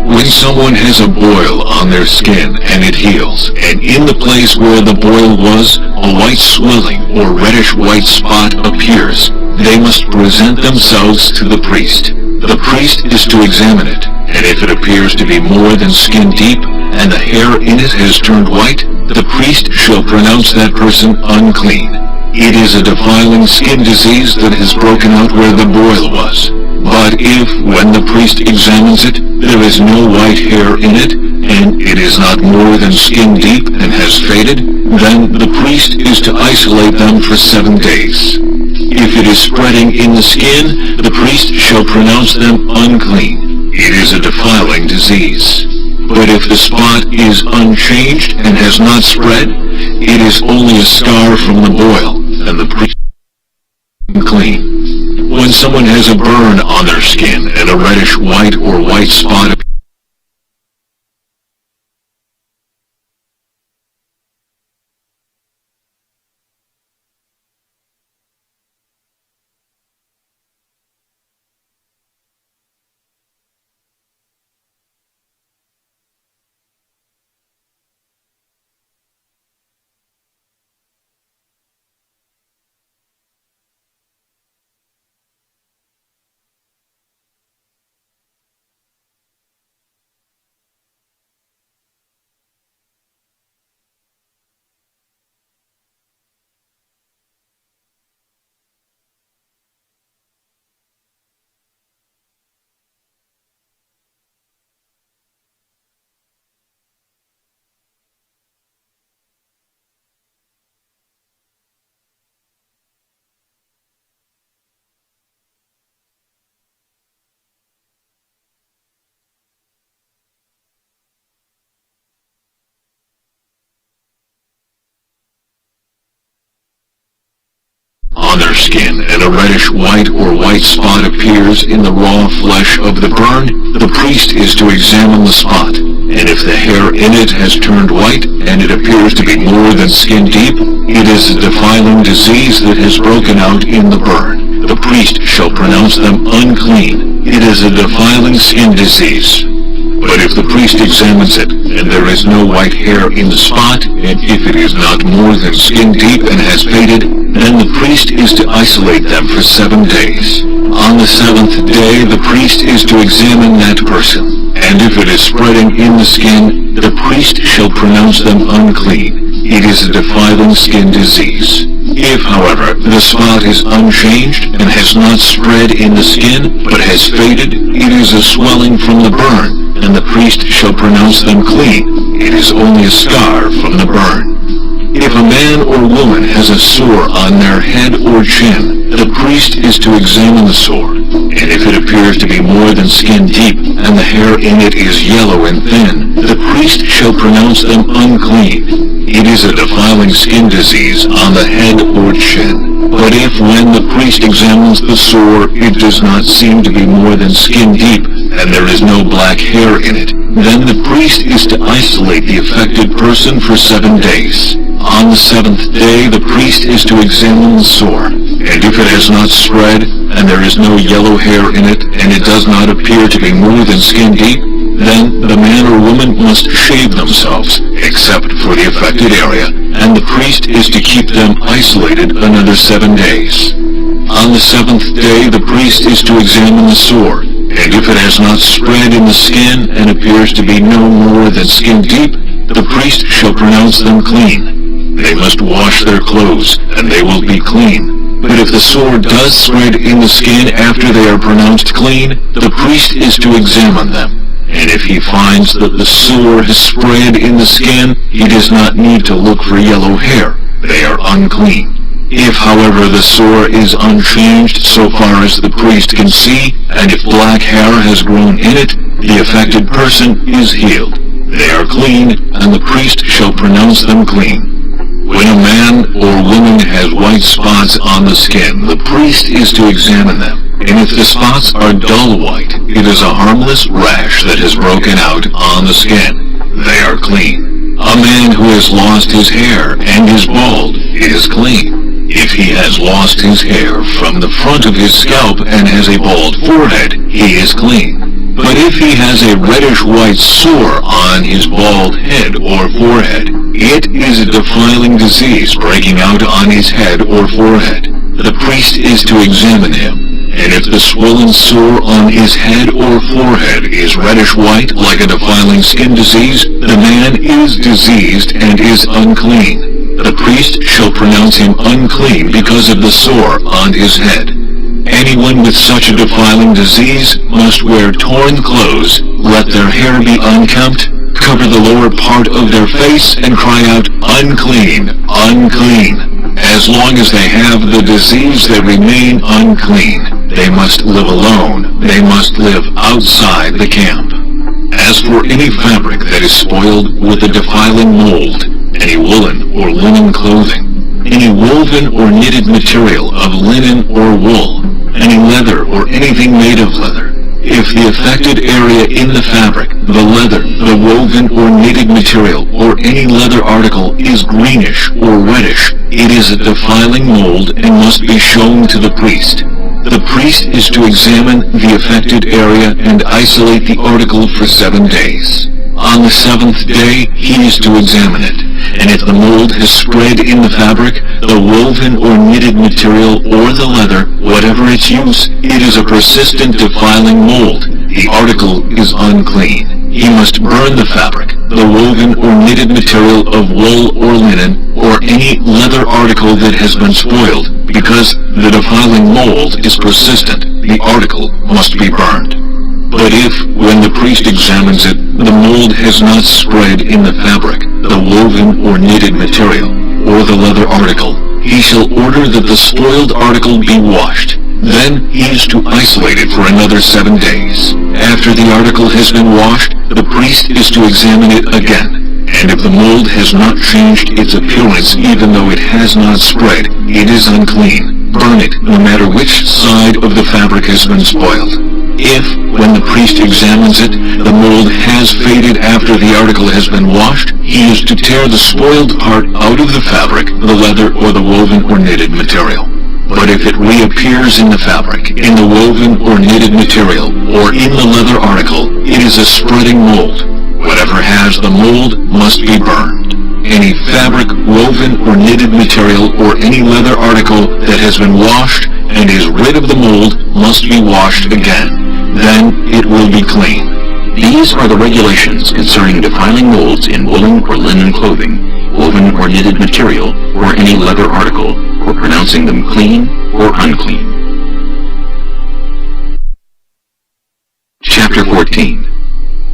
When someone has a boil on their skin and it heals, and in the place where the boil was, a white swelling or reddish-white spot appears, they must present themselves to the priest. The priest is to examine it, and if it appears to be more than skin deep, and the hair in it has turned white, the priest shall pronounce that person unclean. It is a defiling skin disease that has broken out where the boil was. But if, when the priest examines it, there is no white hair in it, and it is not more than skin deep and has faded, then the priest is to isolate them for 7 days. If it is spreading in the skin, the priest shall pronounce them unclean. It is a defiling disease. But if the spot is unchanged and has not spread, it is only a scar from the boil, and the priest is unclean. When someone has a burn on their skin and a reddish white or white spot appears, on their skin, and a reddish white or white spot appears in the raw flesh of the burn, the priest is to examine the spot. And if the hair in it has turned white, and it appears to be more than skin deep, it is a defiling disease that has broken out in the burn. The priest shall pronounce them unclean. It is a defiling skin disease. But if the priest examines it, and there is no white hair in the spot, and if it is not more than skin deep and has faded, then the priest is to isolate them for 7 days. On the 7th day the priest is to examine that person, and if it is spreading in the skin, the priest shall pronounce them unclean. It is a defiling skin disease. If, however, the spot is unchanged and has not spread in the skin, but has faded, it is a swelling from the burn, and the priest shall pronounce them clean. It is only a scar from the burn. If a man or woman has a sore on their head or chin, the priest is to examine the sore, and if it appears to be more than skin deep, and the hair in it is yellow and thin, the priest shall pronounce them unclean. It is a defiling skin disease on the head or chin. But if when the priest examines the sore, it does not seem to be more than skin deep, and there is no black hair in it, then the priest is to isolate the affected person for 7 days. On the 7th day the priest is to examine the sore, and if it has not spread, and there is no yellow hair in it, and it does not appear to be more than skin deep, then the man or woman must shave themselves, except for the affected area, and the priest is to keep them isolated another 7 days. On the 7th day the priest is to examine the sore, and if it has not spread in the skin and appears to be no more than skin deep, the priest shall pronounce them clean. They must wash their clothes, and they will be clean. But if the sore does spread in the skin after they are pronounced clean, the priest is to examine them. And if he finds that the sore has spread in the skin, he does not need to look for yellow hair. They are unclean. If, however, the sore is unchanged so far as the priest can see, and if black hair has grown in it, the affected person is healed. They are clean, and the priest shall pronounce them clean. When a man or woman has white spots on the skin, the priest is to examine them. And if the spots are dull white, it is a harmless rash that has broken out on the skin. They are clean. A man who has lost his hair and is bald is clean. If he has lost his hair from the front of his scalp and has a bald forehead, he is clean. But if he has a reddish-white sore on his bald head or forehead, it is a defiling disease breaking out on his head or forehead. The priest is to examine him. And if the swollen sore on his head or forehead is reddish-white like a defiling skin disease, the man is diseased and is unclean. The priest shall pronounce him unclean because of the sore on his head. Anyone with such a defiling disease must wear torn clothes, let their hair be unkempt, cover the lower part of their face, and cry out, "Unclean, unclean." As long as they have the disease, they remain unclean. They must live alone. They must live outside the camp. As for any fabric that is spoiled with a defiling mold, any woolen or linen clothing, any woven or knitted material of linen or wool, any leather or anything made of leather, if the affected area in the fabric, the leather, the woven or knitted material, or any leather article is greenish or reddish, it is a defiling mold and must be shown to the priest. The priest is to examine the affected area and isolate the article for 7 days. On the 7th day he is to examine it, and if the mold has spread in the fabric, the woven or knitted material, or the leather, whatever its use, it is a persistent defiling mold. The article is unclean. He must burn the fabric, the woven or knitted material of wool or linen, or any leather article that has been spoiled, because the defiling mold is persistent. The article must be burned. But if, when the priest examines it, the mold has not spread in the fabric, the woven or knitted material, or the leather article, he shall order that the spoiled article be washed. Then he is to isolate it for another 7 days. After the article has been washed, the priest is to examine it again. And if the mold has not changed its appearance even though it has not spread, it is unclean. burn it no matter which side of the fabric has been spoiled. If, when the priest examines it, the mold has faded after the article has been washed, he is to tear the spoiled part out of the fabric, the leather, or the woven or knitted material. But if it reappears in the fabric, in the woven or knitted material, or in the leather article, it is a spreading mold. Whatever has the mold must be burned. Any fabric, woven or knitted material, or any leather article that has been washed and is rid of the mold must be washed again. Then it will be clean. These are the regulations concerning defiling molds in woolen or linen clothing, woven or knitted material, or any leather article, or pronouncing them clean or unclean. Chapter 14.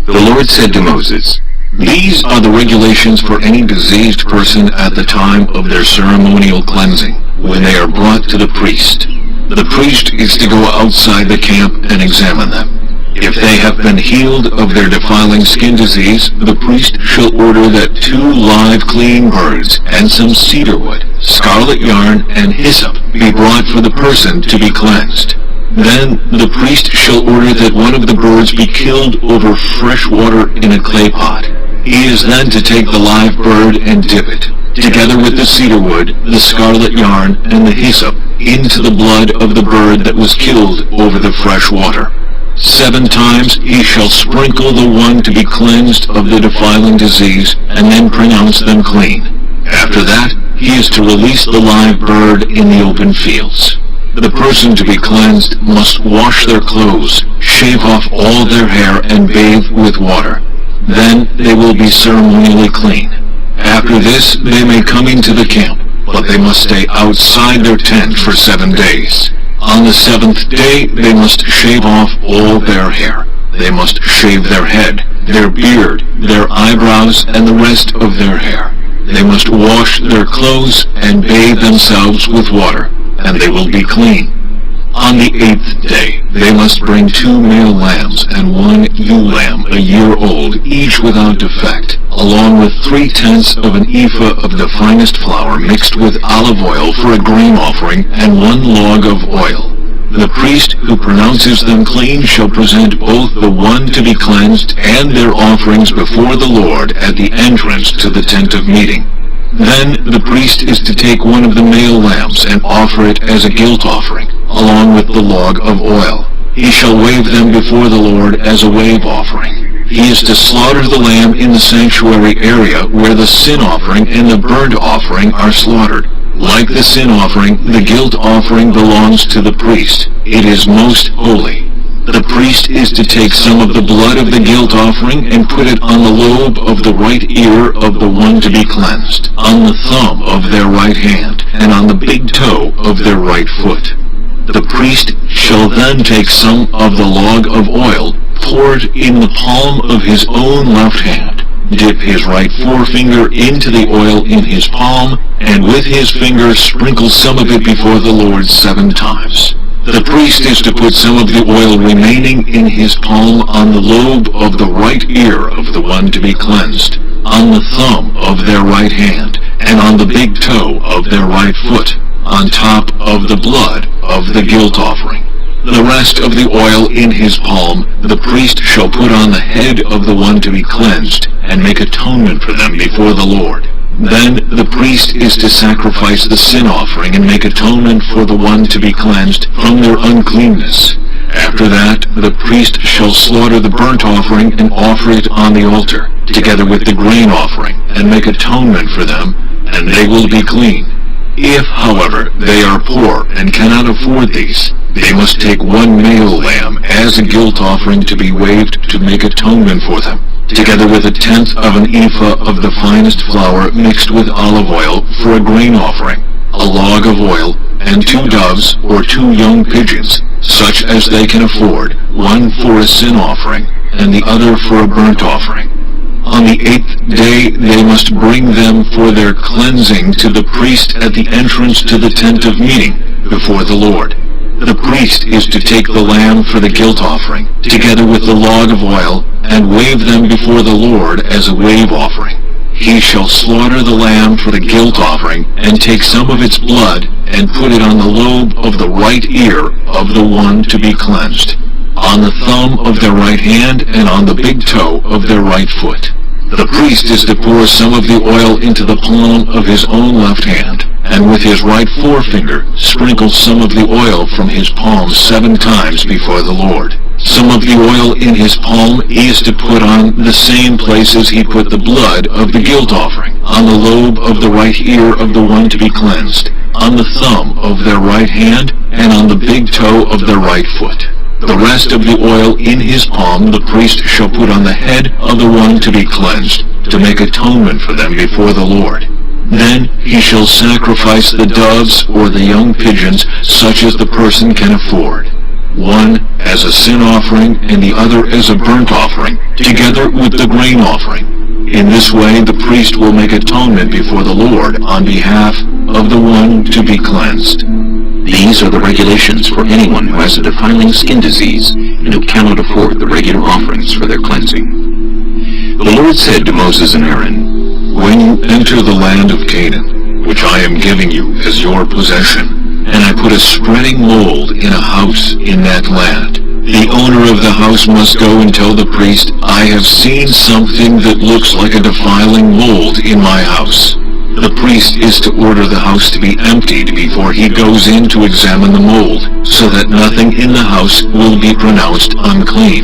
The Lord said to Moses, "These are the regulations for any diseased person at the time of their ceremonial cleansing, when they are brought to the priest. The priest is to go outside the camp and examine them. If they have been healed of their defiling skin disease, the priest shall order that 2 live clean birds and some cedar wood, scarlet yarn, and hyssop be brought for the person to be cleansed. Then the priest shall order that one of the birds be killed over fresh water in a clay pot. He is then to take the live bird and dip it, together with the cedar wood, the scarlet yarn, and the hyssop, into the blood of the bird that was killed over the fresh water. 7 times he shall sprinkle the one to be cleansed of the defiling disease, and then pronounce them clean. After that, he is to release the live bird in the open fields. The person to be cleansed must wash their clothes, shave off all their hair, and bathe with water. Then they will be ceremonially clean. After this, they may come into the camp, but they must stay outside their tent for 7 days. On the 7th day, they must shave off all their hair. They must shave their head, their beard, their eyebrows, and the rest of their hair. They must wash their clothes and bathe themselves with water, and they will be clean. On the 8th day, they must bring 2 male lambs and 1 ewe lamb a year old, each without defect, along with 3/10 of an ephah of the finest flour mixed with olive oil for a grain offering, and 1 log of oil. The priest who pronounces them clean shall present both the one to be cleansed and their offerings before the Lord at the entrance to the tent of meeting. Then the priest is to take one of the male lambs and offer it as a guilt offering, along with the log of oil. He shall wave them before the Lord as a wave offering. He is to slaughter the lamb in the sanctuary area where the sin offering and the burnt offering are slaughtered. Like the sin offering, the guilt offering belongs to the priest. It is most holy. The priest is to take some of the blood of the guilt offering and put it on the lobe of the right ear of the one to be cleansed, on the thumb of their right hand, and on the big toe of their right foot. The priest shall then take some of the log of oil, pour it in the palm of his own left hand, dip his right forefinger into the oil in his palm, and with his finger sprinkle some of it before the Lord 7 times. The priest is to put some of the oil remaining in his palm on the lobe of the right ear of the one to be cleansed, on the thumb of their right hand, and on the big toe of their right foot, on top of the blood of the guilt offering. The rest of the oil in his palm the priest shall put on the head of the one to be cleansed, and make atonement for them before the Lord. Then the priest is to sacrifice the sin offering and make atonement for the one to be cleansed from their uncleanness. After that, the priest shall slaughter the burnt offering and offer it on the altar, together with the grain offering, and make atonement for them, and they will be clean. If, however, they are poor and cannot afford these, they must take 1 male lamb as a guilt offering to be waved to make atonement for them, together with 1/10 of an ephah of the finest flour mixed with olive oil for a grain offering, a log of oil, and 2 doves or 2 young pigeons, such as they can afford, one for a sin offering, and the other for a burnt offering. On the 8th day they must bring them for their cleansing to the priest at the entrance to the tent of meeting before the Lord. The priest is to take the lamb for the guilt offering, together with the log of oil, and wave them before the Lord as a wave offering. he shall slaughter the lamb for the guilt offering, and take some of its blood, and put it on the lobe of the right ear of the one to be cleansed, on the thumb of their right hand, and on the big toe of their right foot. The priest is to pour some of the oil into the palm of his own left hand, and with his right forefinger sprinkle some of the oil from his palm 7 times before the Lord. Some of the oil in his palm he is to put on the same place as he put the blood of the guilt offering, on the lobe of the right ear of the one to be cleansed, on the thumb of their right hand, and on the big toe of their right foot. The rest of the oil in his palm the priest shall put on the head of the one to be cleansed, to make atonement for them before the Lord. Then he shall sacrifice the doves or the young pigeons, such as the person can afford, one as a sin offering and the other as a burnt offering, together with the grain offering. In this way the priest will make atonement before the Lord on behalf of the one to be cleansed.
These are the regulations for anyone who has a defiling skin disease and who cannot afford the regular offerings for their cleansing. The Lord said to Moses and Aaron,
When you enter the land of Canaan, which I am giving you as your possession, and I put a spreading mold in a house in that land, the owner of the house must go and tell the priest, I have seen something that looks like a defiling mold in my house. The priest is to order the house to be emptied before he goes in to examine the mold, so that nothing in the house will be pronounced unclean.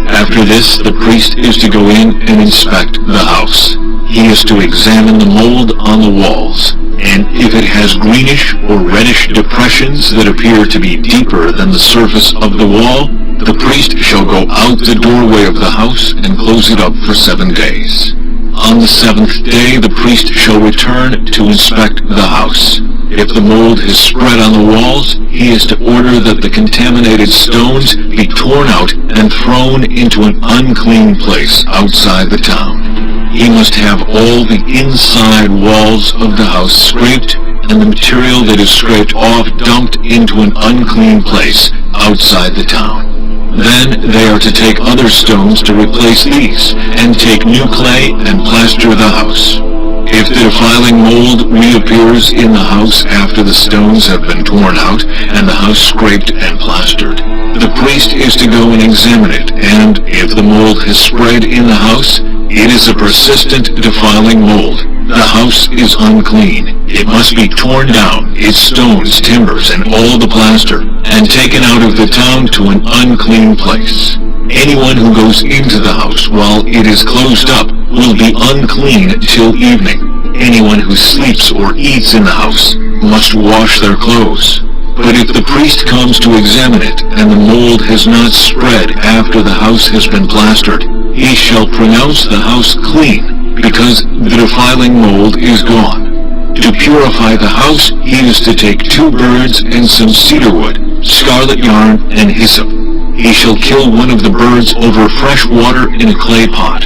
After this, the priest is to go in and inspect the house. He is to examine the mold on the walls, and if it has greenish or reddish depressions that appear to be deeper than the surface of the wall, the priest shall go out the doorway of the house and close it up for 7 days. On the 7th day the priest shall return to inspect the house. If the mold has spread on the walls, he is to order that the contaminated stones be torn out and thrown into an unclean place outside the town. He must have all the inside walls of the house scraped, and the material that is scraped off dumped into an unclean place outside the town. Then they are to take other stones to replace these, and take new clay and plaster the house. If the defiling mold reappears in the house after the stones have been torn out, and the house scraped and plastered, the priest is to go and examine it, and if the mold has spread in the house, it is a persistent defiling mold. The house is unclean. It must be torn down, its stones, timbers, and all the plaster, and taken out of the town to an unclean place. Anyone who goes into the house while it is closed up will be unclean till evening. Anyone who sleeps or eats in the house must wash their clothes. But if the priest comes to examine it, and the mold has not spread after the house has been plastered, he shall pronounce the house clean, because the defiling mold is gone. To purify the house, he is to take 2 birds and some cedar wood, scarlet yarn, and hyssop. He shall kill one of the birds over fresh water in a clay pot.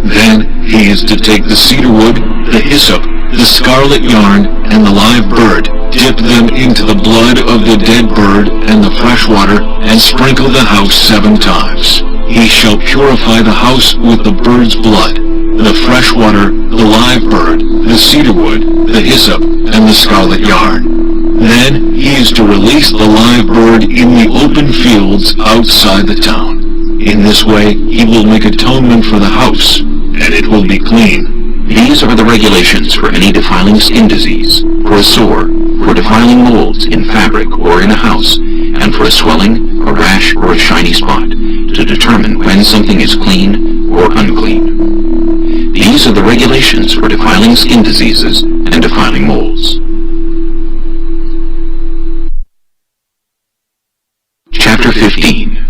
Then he is to take the cedar wood, the hyssop, the scarlet yarn, and the live bird, dip them into the blood of the dead bird and the fresh water, and sprinkle the house 7 times. He shall purify the house with the bird's blood, the fresh water, the live bird, the cedar wood, the hyssop, and the scarlet yarn. Then he is to release the live bird in the open fields outside the town. In this way he will make atonement for the house, and it will be clean.
These are the regulations for any defiling skin disease, for a sore, for defiling molds in fabric or in a house, and for a swelling, a rash, or a shiny spot, to determine when something is clean or unclean. These are the regulations for defiling skin diseases and defiling molds. Chapter 15.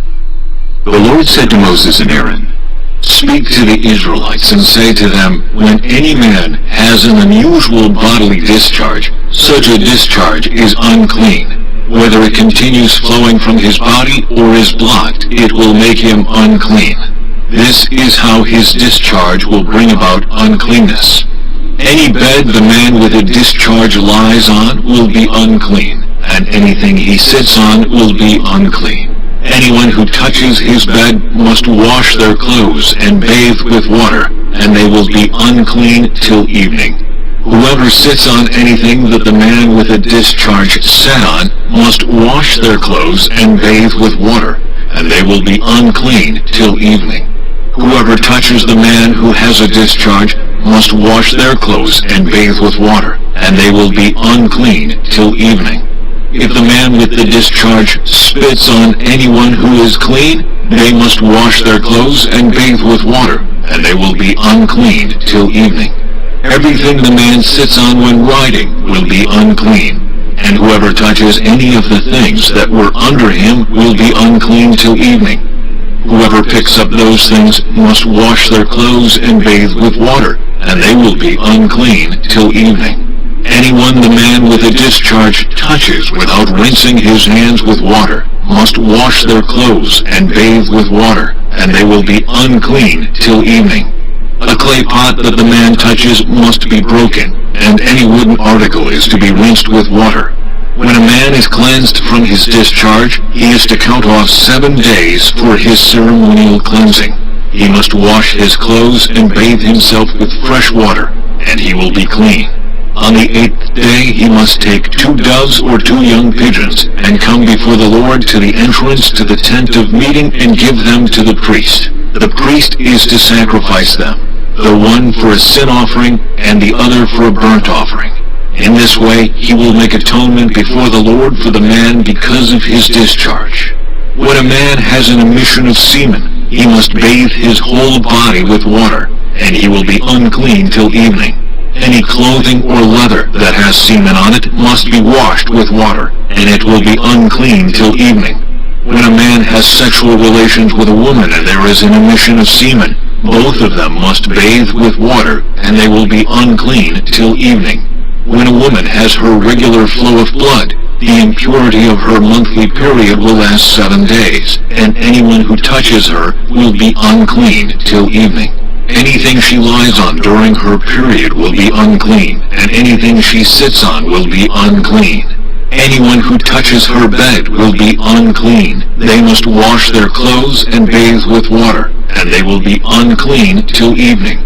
The Lord said to Moses and Aaron, Speak to the Israelites and say to them, When any man has an unusual bodily discharge, such a discharge is unclean. Whether it continues flowing from his body or is blocked, it will make him unclean. This is how his discharge will bring about uncleanness. Any bed the man with a discharge lies on will be unclean, and anything he sits on will be unclean. Anyone who touches his bed must wash their clothes and bathe with water, and they will be unclean till evening. Whoever sits on anything that the man with a discharge sat on must wash their clothes and bathe with water, and they will be unclean till evening. Whoever touches the man who has a discharge must wash their clothes and bathe with water, and they will be unclean till evening. If the man with the discharge spits on anyone who is clean, they must wash their clothes and bathe with water, and they will be unclean till evening. Everything the man sits on when riding will be unclean, and whoever touches any of the things that were under him will be unclean till evening. Whoever picks up those things must wash their clothes and bathe with water, and they will be unclean till evening. Anyone the man with a discharge touches without rinsing his hands with water must wash their clothes and bathe with water, and they will be unclean till evening. A clay pot that the man touches must be broken, and any wooden article is to be rinsed with water. When a man is cleansed from his discharge, he is to count off 7 days for his ceremonial cleansing. He must wash his clothes and bathe himself with fresh water, and he will be clean. On the 8th day he must take 2 doves or 2 young pigeons, and come before the Lord to the entrance to the tent of meeting and give them to the priest. The priest is to sacrifice them, the one for a sin offering and the other for a burnt offering. In this way he will make atonement before the Lord for the man because of his discharge. When a man has an emission of semen, he must bathe his whole body with water, and he will be unclean till evening. Any clothing or leather that has semen on it must be washed with water, and it will be unclean till evening. When a man has sexual relations with a woman and there is an emission of semen, both of them must bathe with water, and they will be unclean till evening. When a woman has her regular flow of blood, the impurity of her monthly period will last 7 days, and anyone who touches her will be unclean till evening. Anything she lies on during her period will be unclean, and anything she sits on will be unclean. Anyone who touches her bed will be unclean. They must wash their clothes and bathe with water, and they will be unclean till evening.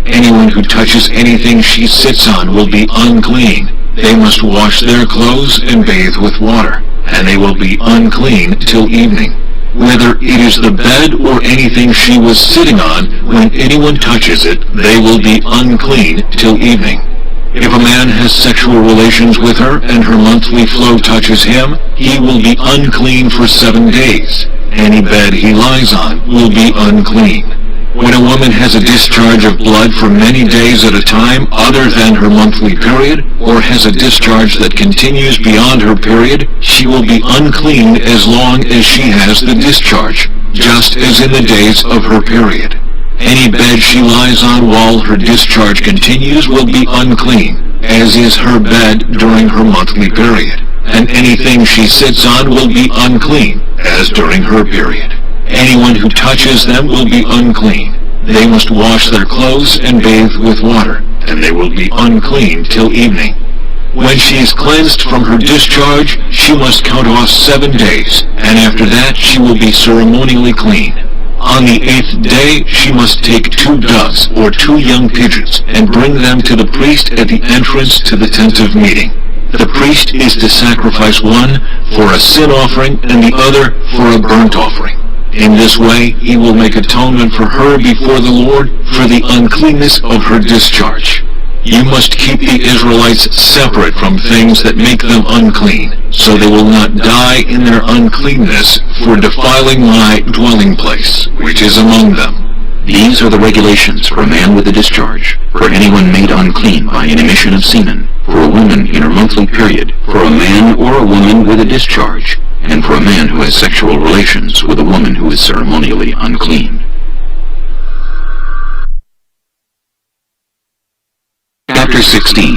Anyone who touches anything she sits on will be unclean. They must wash their clothes and bathe with water, and they will be unclean till evening. Whether it is the bed or anything she was sitting on, when anyone touches it, they will be unclean till evening. If a man has sexual relations with her and her monthly flow touches him, he will be unclean for 7 days. Any bed he lies on will be unclean. When a woman has a discharge of blood for many days at a time other than her monthly period, or has a discharge that continues beyond her period, she will be unclean as long as she has the discharge, just as in the days of her period. Any bed she lies on while her discharge continues will be unclean, as is her bed during her monthly period, and anything she sits on will be unclean, as during her period. Anyone who touches them will be unclean. They must wash their clothes and bathe with water, and they will be unclean till evening. When she is cleansed from her discharge, she must count off 7 days, and after that she will be ceremonially clean. On the 8th day she must take 2 doves or 2 young pigeons, and bring them to the priest at the entrance to the tent of meeting. The priest is to sacrifice one for a sin offering and the other for a burnt offering. In this way he will make atonement for her before the Lord for the uncleanness of her discharge. You must keep the Israelites separate from things that make them unclean, so they will not die in their uncleanness for defiling my dwelling place, which is among them.
These are the regulations for a man with a discharge, for anyone made unclean by an emission of semen, for a woman in her monthly period, for a man or a woman with a discharge, and for a man who has sexual relations with a woman who is ceremonially unclean. Chapter 16.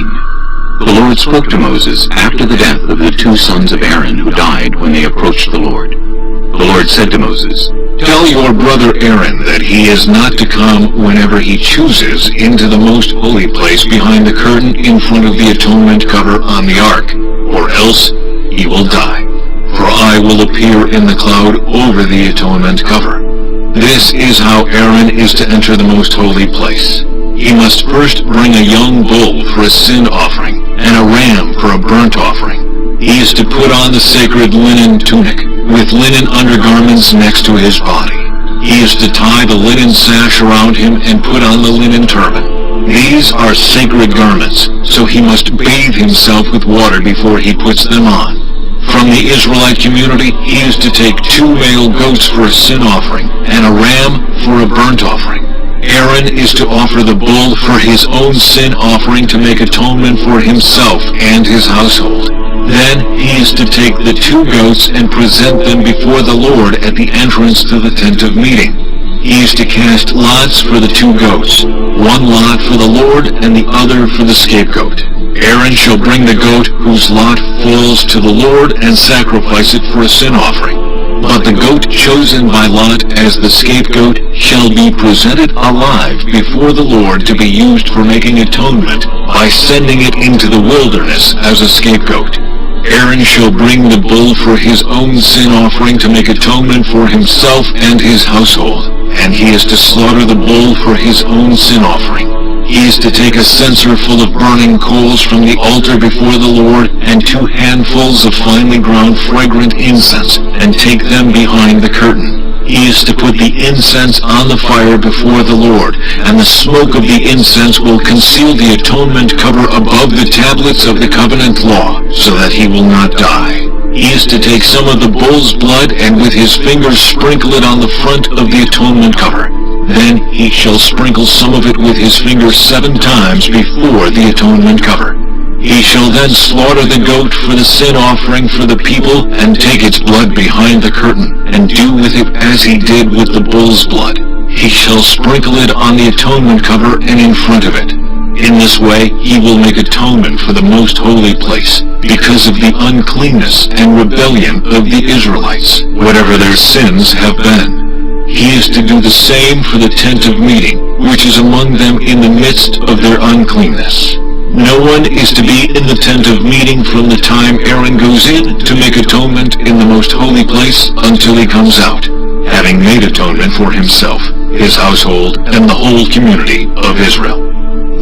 The Lord spoke to Moses after the death of the 2 sons of Aaron who died when they approached the Lord. The Lord said to Moses,
Tell your brother Aaron that he is not to come whenever he chooses into the most holy place behind the curtain in front of the atonement cover on the ark, or else he will die. For I will appear in the cloud over the atonement cover. This is how Aaron is to enter the most holy place. He must first bring a young bull for a sin offering and a ram for a burnt offering. He is to put on the sacred linen tunic with linen undergarments next to his body. He is to tie the linen sash around him and put on the linen turban. These are sacred garments, so he must bathe himself with water before he puts them on. From the Israelite community, he is to take 2 male goats for a sin offering and a ram for a burnt offering. Aaron is to offer the bull for his own sin offering to make atonement for himself and his household. Then he is to take the 2 goats and present them before the Lord at the entrance to the tent of meeting. He is to cast lots for the 2 goats, 1 lot for the Lord and the other for the scapegoat. Aaron shall bring the goat whose lot falls to the Lord and sacrifice it for a sin offering. But the goat chosen by lot as the scapegoat shall be presented alive before the Lord to be used for making atonement by sending it into the wilderness as a scapegoat. Aaron shall bring the bull for his own sin offering to make atonement for himself and his household, and he is to slaughter the bull for his own sin offering. He is to take a censer full of burning coals from the altar before the Lord and 2 handfuls of finely ground fragrant incense and take them behind the curtain. He is to put the incense on the fire before the Lord, and the smoke of the incense will conceal the atonement cover above the tablets of the covenant law, so that he will not die. He is to take some of the bull's blood and with his fingers sprinkle it on the front of the atonement cover. Then he shall sprinkle some of it with his fingers 7 times before the atonement cover. He shall then slaughter the goat for the sin offering for the people and take its blood behind the curtain and do with it as he did with the bull's blood. He shall sprinkle it on the atonement cover and in front of it. In this way he will make atonement for the most holy place because of the uncleanness and rebellion of the Israelites, whatever their sins have been. He is to do the same for the tent of meeting, which is among them in the midst of their uncleanness. No one is to be in the tent of meeting from the time Aaron goes in to make atonement in the most holy place until he comes out, having made atonement for himself, his household, and the whole community of Israel.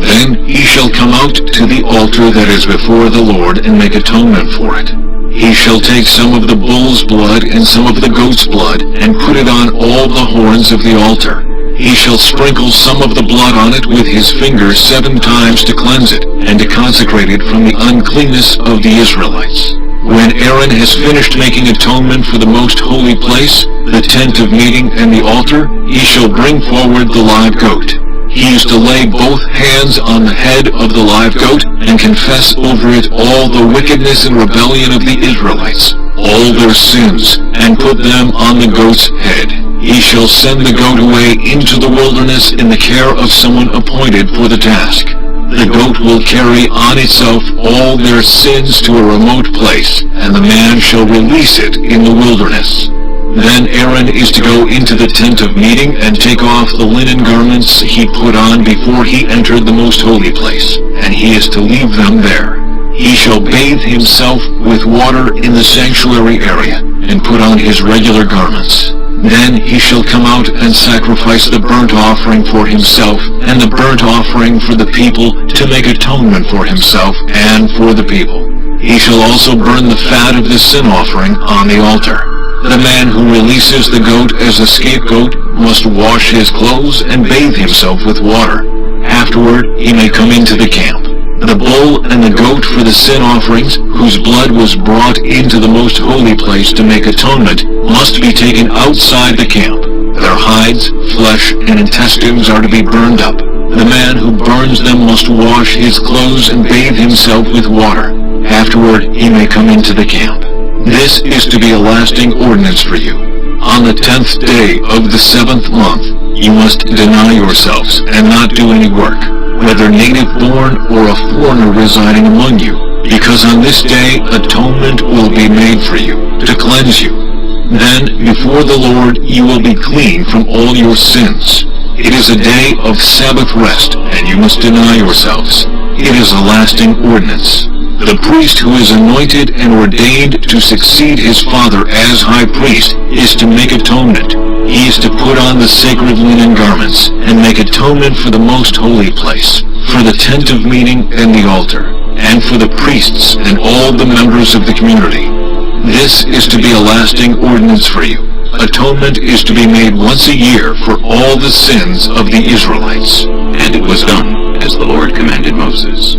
Then he shall come out to the altar that is before the Lord and make atonement for it. He shall take some of the bull's blood and some of the goat's blood and put it on all the horns of the altar. He shall sprinkle some of the blood on it with his fingers 7 times to cleanse it and to consecrate it from the uncleanness of the Israelites. When Aaron has finished making atonement for the most holy place, the tent of meeting and the altar, he shall bring forward the live goat. He is to lay both hands on the head of the live goat and confess over it all the wickedness and rebellion of the Israelites, all their sins, and put them on the goat's head. He shall send the goat away into the wilderness in the care of someone appointed for the task. The goat will carry on itself all their sins to a remote place, and the man shall release it in the wilderness. Then Aaron is to go into the tent of meeting and take off the linen garments he put on before he entered the most holy place, and he is to leave them there. He shall bathe himself with water in the sanctuary area, and put on his regular garments. Then he shall come out and sacrifice the burnt offering for himself, and the burnt offering for the people, to make atonement for himself and for the people. He shall also burn the fat of the sin offering on the altar. The man who releases the goat as a scapegoat must wash his clothes and bathe himself with water. Afterward he may come into the camp. The bull and the goat for the sin offerings, whose blood was brought into the most holy place to make atonement, must be taken outside the camp. Their hides, flesh, and intestines are to be burned up. The man who burns them must wash his clothes and bathe himself with water. Afterward he may come into the camp. This is to be a lasting ordinance for you. On the 10th day of the 7th month, you must deny yourselves and not do any work, whether native-born or a foreigner residing among you, because on this day atonement will be made for you, to cleanse you. Then before the Lord you will be clean from all your sins. It is a day of Sabbath rest, and you must deny yourselves. It is a lasting ordinance. The priest who is anointed and ordained to succeed his father as high priest is to make atonement. He is to put put on the sacred linen garments, and make atonement for the most holy place, for the tent of meeting and the altar, and for the priests and all the members of the community. This is to be a lasting ordinance for you. Atonement is to be made once a year for all the sins of the Israelites.
And it was done as the Lord commanded Moses.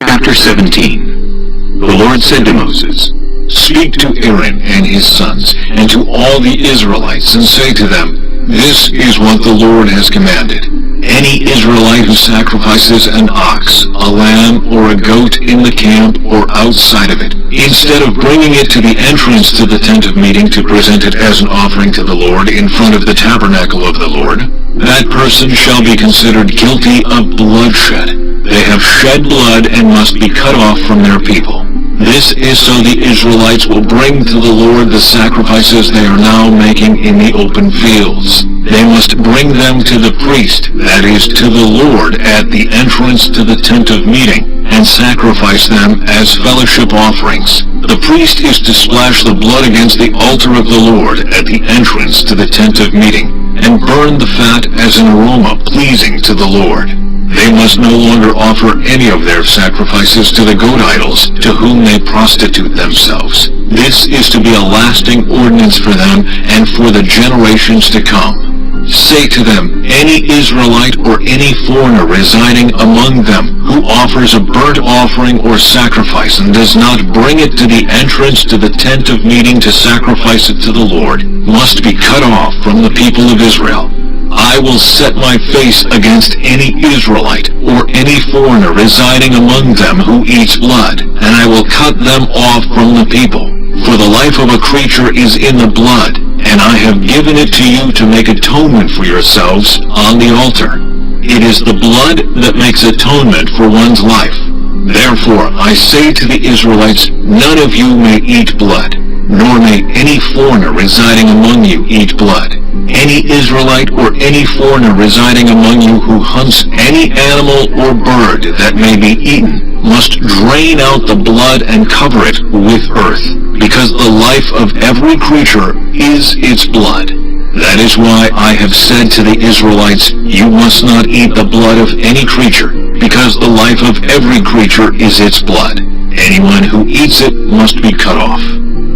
Chapter 17. The Lord said to Moses,
Speak to Aaron and his sons, and to all the Israelites, and say to them, This is what the Lord has commanded. Any Israelite who sacrifices an ox, a lamb, or a goat in the camp or outside of it, instead of bringing it to the entrance to the tent of meeting to present it as an offering to the Lord in front of the tabernacle of the Lord, that person shall be considered guilty of bloodshed. They have shed blood and must be cut off from their people. This is so the Israelites will bring to the Lord the sacrifices they are now making in the open fields. They must bring them to the priest, that is, to the Lord, at the entrance to the tent of meeting, and sacrifice them as fellowship offerings. The priest is to splash the blood against the altar of the Lord at the entrance to the tent of meeting, and burn the fat as an aroma pleasing to the Lord. They must no longer offer any of their sacrifices to the goat idols, to whom they prostitute themselves. This is to be a lasting ordinance for them and for the generations to come. Say to them, any Israelite or any foreigner residing among them who offers a burnt offering or sacrifice and does not bring it to the entrance to the tent of meeting to sacrifice it to the Lord must be cut off from the people of Israel. I will set my face against any Israelite or any foreigner residing among them who eats blood, and I will cut them off from the people. For the life of a creature is in the blood, and I have given it to you to make atonement for yourselves on the altar. It is the blood that makes atonement for one's life. Therefore I say to the Israelites, none of you may eat blood, nor may any foreigner residing among you eat blood. Any Israelite or any foreigner residing among you who hunts any animal or bird that may be eaten must drain out the blood and cover it with earth, because the life of every creature is its blood. That is why I have said to the Israelites, you must not eat the blood of any creature, because the life of every creature is its blood. Anyone who eats it must be cut off.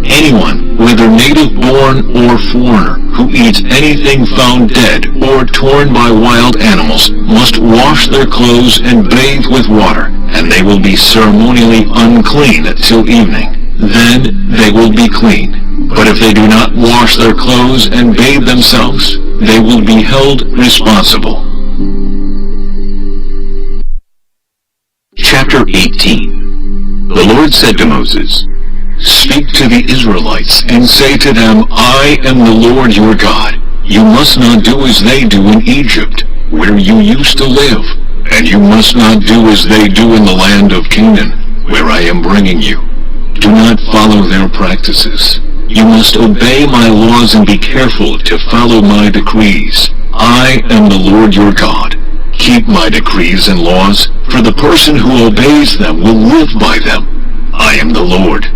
Anyone, whether native-born or foreigner, who eats anything found dead or torn by wild animals, must wash their clothes and bathe with water, and they will be ceremonially unclean till evening. Then they will be clean. But if they do not wash their clothes and bathe themselves, they will be held responsible. Chapter 18. The Lord said to Moses, Speak to the Israelites, and say to them, I am the Lord your God. You must not do as they do in Egypt, where you used to live, and you must not do as they do in the land of Canaan, where I am bringing you. Do not follow their practices. You must obey my laws and be careful to follow my decrees. I am the Lord your God. Keep my decrees and laws, for the person who obeys them will live by them. I am the Lord.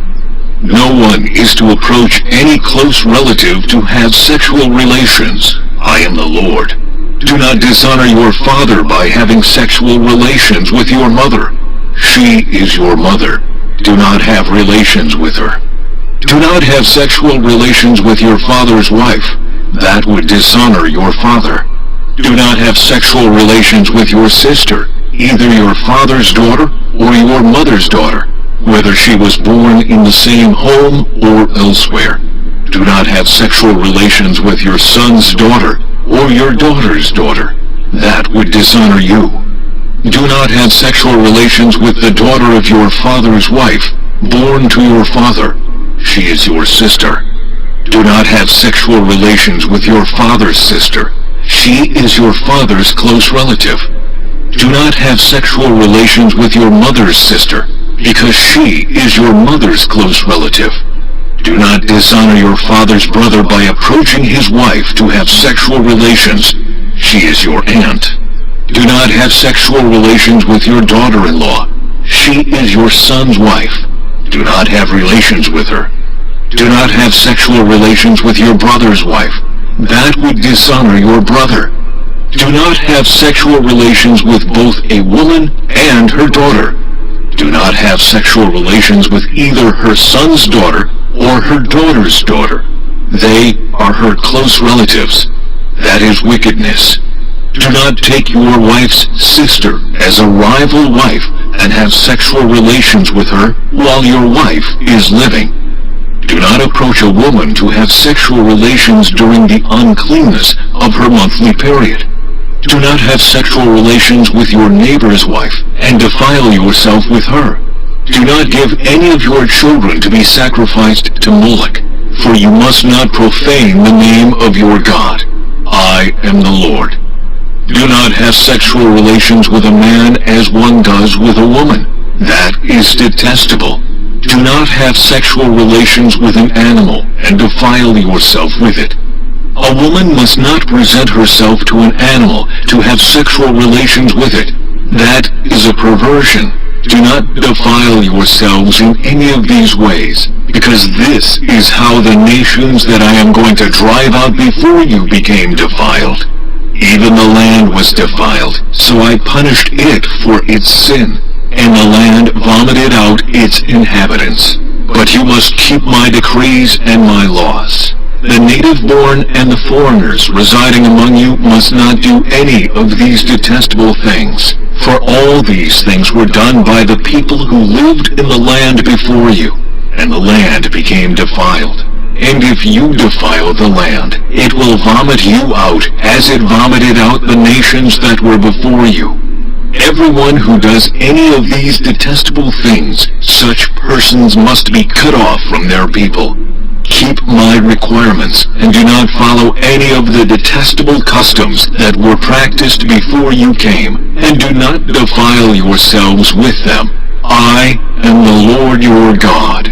No one is to approach any close relative to have sexual relations. I am the Lord. Do not dishonor your father by having sexual relations with your mother. She is your mother. Do not have relations with her. Do not have sexual relations with your father's wife. That would dishonor your father. Do not have sexual relations with your sister, either your father's daughter or your mother's daughter, whether she was born in the same home or elsewhere. Do not have sexual relations with your son's daughter or your daughter's daughter. That would dishonor you. Do not have sexual relations with the daughter of your father's wife, born to your father. She is your sister. Do not have sexual relations with your father's sister. She is your father's close relative. Do not have sexual relations with your mother's sister, because she is your mother's close relative. Do not dishonor your father's brother by approaching his wife to have sexual relations. She is your aunt. Do not have sexual relations with your daughter-in-law. She is your son's wife. Do not have relations with her. Do not have sexual relations with your brother's wife. That would dishonor your brother. Do not have sexual relations with both a woman and her daughter. Do not have sexual relations with either her son's daughter or her daughter's daughter. They are her close relatives. That is wickedness. Do not take your wife's sister as a rival wife and have sexual relations with her while your wife is living. Do not approach a woman to have sexual relations during the uncleanness of her monthly period. Do not have sexual relations with your neighbor's wife and defile yourself with her. Do not give any of your children to be sacrificed to Moloch, for you must not profane the name of your God. I am the Lord. Do not have sexual relations with a man as one does with a woman. That is detestable. Do not have sexual relations with an animal and defile yourself with it. A woman must not present herself to an animal to have sexual relations with it. That is a perversion. Do not defile yourselves in any of these ways, because this is how the nations that I am going to drive out before you became defiled. Even the land was defiled, so I punished it for its sin, and the land vomited out its inhabitants. But you must keep my decrees and my laws. The native-born and the foreigners residing among you must not do any of these detestable things, for all these things were done by the people who lived in the land before you, and the land became defiled. And if you defile the land, it will vomit you out as it vomited out the nations that were before you. Everyone who does any of these detestable things, such persons must be cut off from their people. Keep my requirements, and do not follow any of the detestable customs that were practiced before you came, and do not defile yourselves with them. I am the Lord your God.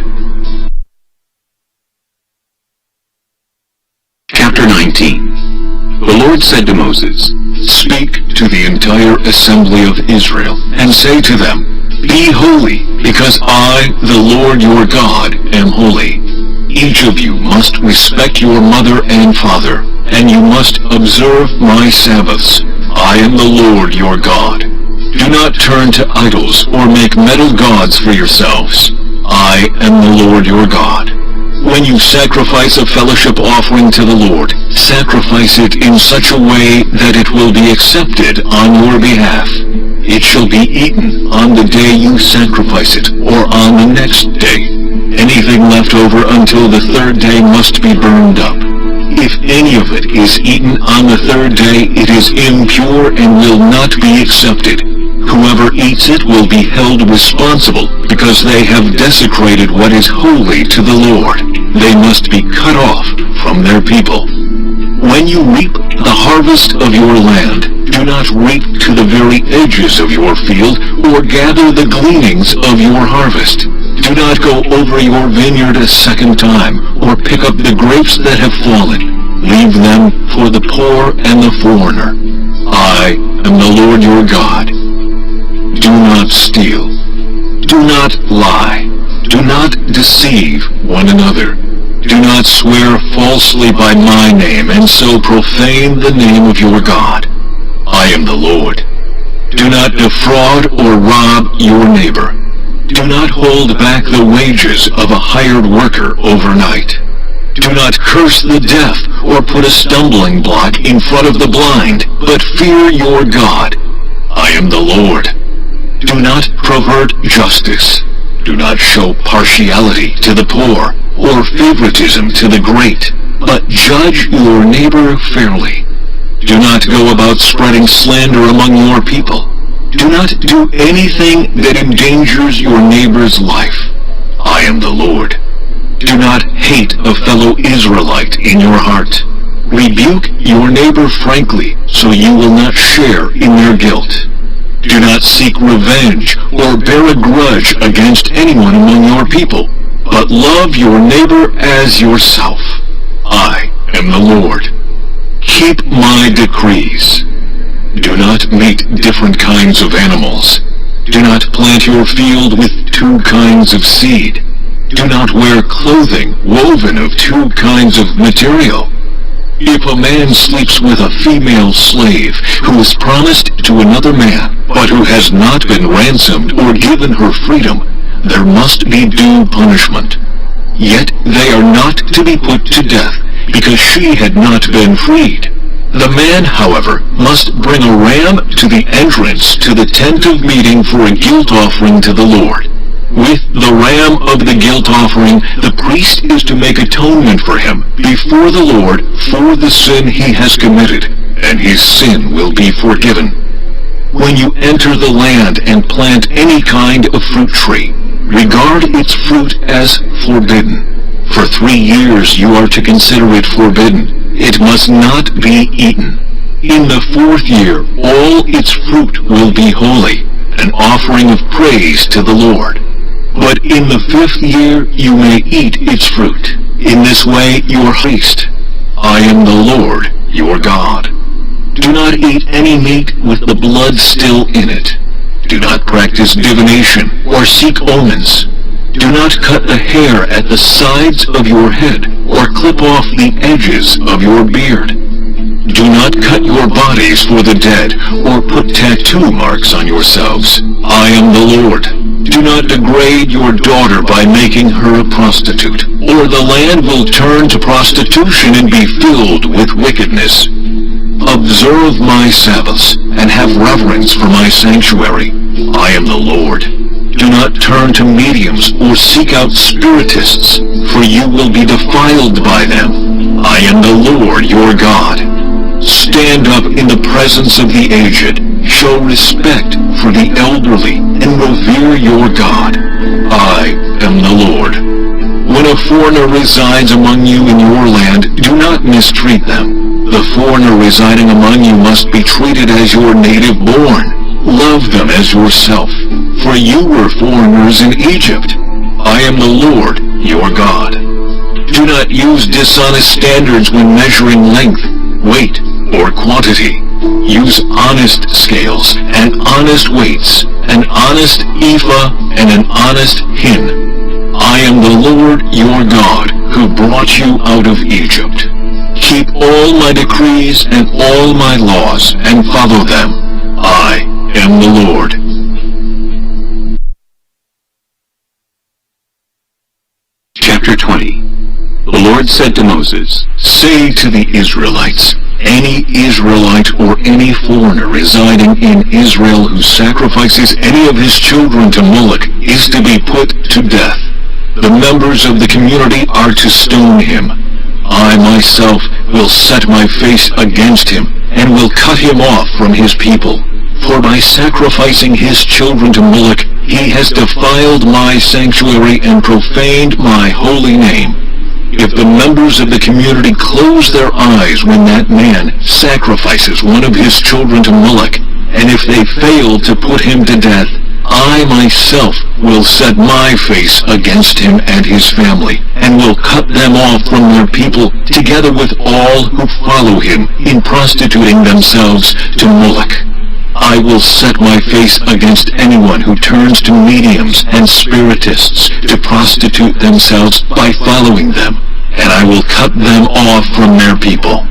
Chapter 19. The Lord said to Moses,
Speak to the entire assembly of Israel, and say to them, Be holy, because I, the Lord your God, am holy. Each of you must respect your mother and father, and you must observe my Sabbaths. I am the Lord your God. Do not turn to idols or make metal gods for yourselves. I am the Lord your God. When you sacrifice a fellowship offering to the Lord, sacrifice it in such a way that it will be accepted on your behalf. It shall be eaten on the day you sacrifice it, or on the next day. Anything left over until the third day must be burned up. If any of it is eaten on the third day, it is impure and will not be accepted. Whoever eats it will be held responsible, because they have desecrated what is holy to the Lord. They must be cut off from their people. When you reap the harvest of your land, do not reap to the very edges of your field, or gather the gleanings of your harvest. Do not go over your vineyard a second time, or pick up the grapes that have fallen. Leave them for the poor and the foreigner. I am the Lord your God. Do not steal. Do not lie. Do not deceive one another. Do not swear falsely by my name, and so profane the name of your God. I am the Lord. Do not defraud or rob your neighbor. Do not hold back the wages of a hired worker overnight. Do not curse the deaf or put a stumbling block in front of the blind, but fear your God. I am the Lord. Do not pervert justice. Do not show partiality to the poor or favoritism to the great, but judge your neighbor fairly. Do not go about spreading slander among your people. Do not do anything that endangers your neighbor's life. I am the Lord. Do not hate a fellow Israelite in your heart. Rebuke your neighbor frankly, so you will not share in their guilt. Do not seek revenge or bear a grudge against anyone among your people, but love your neighbor as yourself. I am the Lord. Keep my decrees. Do not meet different kinds of animals. Do not plant your field with two kinds of seed. Do not wear clothing woven of two kinds of material. If a man sleeps with a female slave who is promised to another man, but who has not been ransomed or given her freedom, there must be due punishment. Yet they are not to be put to death, because she had not been freed. The man, however, must bring a ram to the entrance to the tent of meeting for a guilt offering to the Lord. With the ram of the guilt offering, the priest is to make atonement for him before the Lord for the sin he has committed, and his sin will be forgiven. When you enter the land and plant any kind of fruit tree, regard its fruit as forbidden. For 3 years you are to consider it forbidden. It must not be eaten. In the 4th year all its fruit will be holy, an offering of praise to the Lord. But in the 5th year you may eat its fruit. In this way you are priest. I am the Lord your God. Do not eat any meat with the blood still in it. Do not practice divination or seek omens. Do not cut the hair at the sides of your head or clip off the edges of your beard. Do not cut your bodies for the dead or put tattoo marks on yourselves. I am the Lord. Do not degrade your daughter by making her a prostitute, or the land will turn to prostitution and be filled with wickedness. Observe my Sabbaths, and have reverence for my sanctuary. I am the Lord. Do not turn to mediums or seek out spiritists, for you will be defiled by them. I am the Lord your God. Stand up in the presence of the aged, show respect for the elderly, and revere your God. I am the Lord. When a foreigner resides among you in your land, do not mistreat them. The foreigner residing among you must be treated as your native born. Love them as yourself, for you were foreigners in Egypt. I am the Lord your God. Do not use dishonest standards when measuring length, weight, or quantity. Use honest scales and honest weights, an honest ephah and an honest hin. I am the Lord your God, who brought you out of Egypt. Keep all my decrees and all my laws, and follow them. I am the Lord.
Chapter 20. The Lord said to Moses,
Say to the Israelites, any Israelite or any foreigner residing in Israel who sacrifices any of his children to Moloch is to be put to death. The members of the community are to stone him. I myself will set my face against him, and will cut him off from his people. For by sacrificing his children to Moloch, he has defiled my sanctuary and profaned my holy name. If the members of the community close their eyes when that man sacrifices one of his children to Moloch, and if they fail to put him to death, I myself will set my face against him and his family, and will cut them off from their people, together with all who follow him in prostituting themselves to Moloch. I will set my face against anyone who turns to mediums and spiritists to prostitute themselves by following them, and I will cut them off from their people.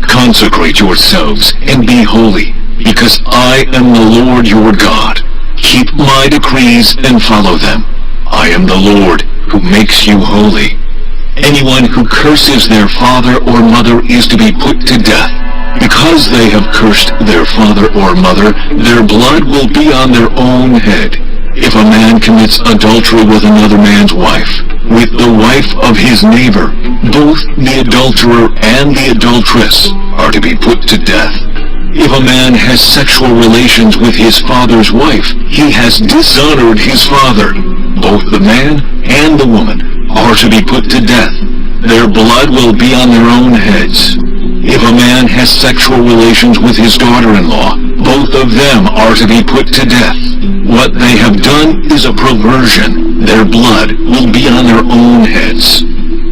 Consecrate yourselves and be holy, because I am the Lord your God. Keep my decrees and follow them. I am the Lord who makes you holy. Anyone who curses their father or mother is to be put to death. Because they have cursed their father or mother, their blood will be on their own head. If a man commits adultery with another man's wife, with the wife of his neighbor, both the adulterer and the adulteress are to be put to death. If a man has sexual relations with his father's wife, he has dishonored his father. Both the man and the woman are to be put to death. Their blood will be on their own heads. If a man has sexual relations with his daughter-in-law, both of them are to be put to death. What they have done is a perversion. Their blood will be on their own heads.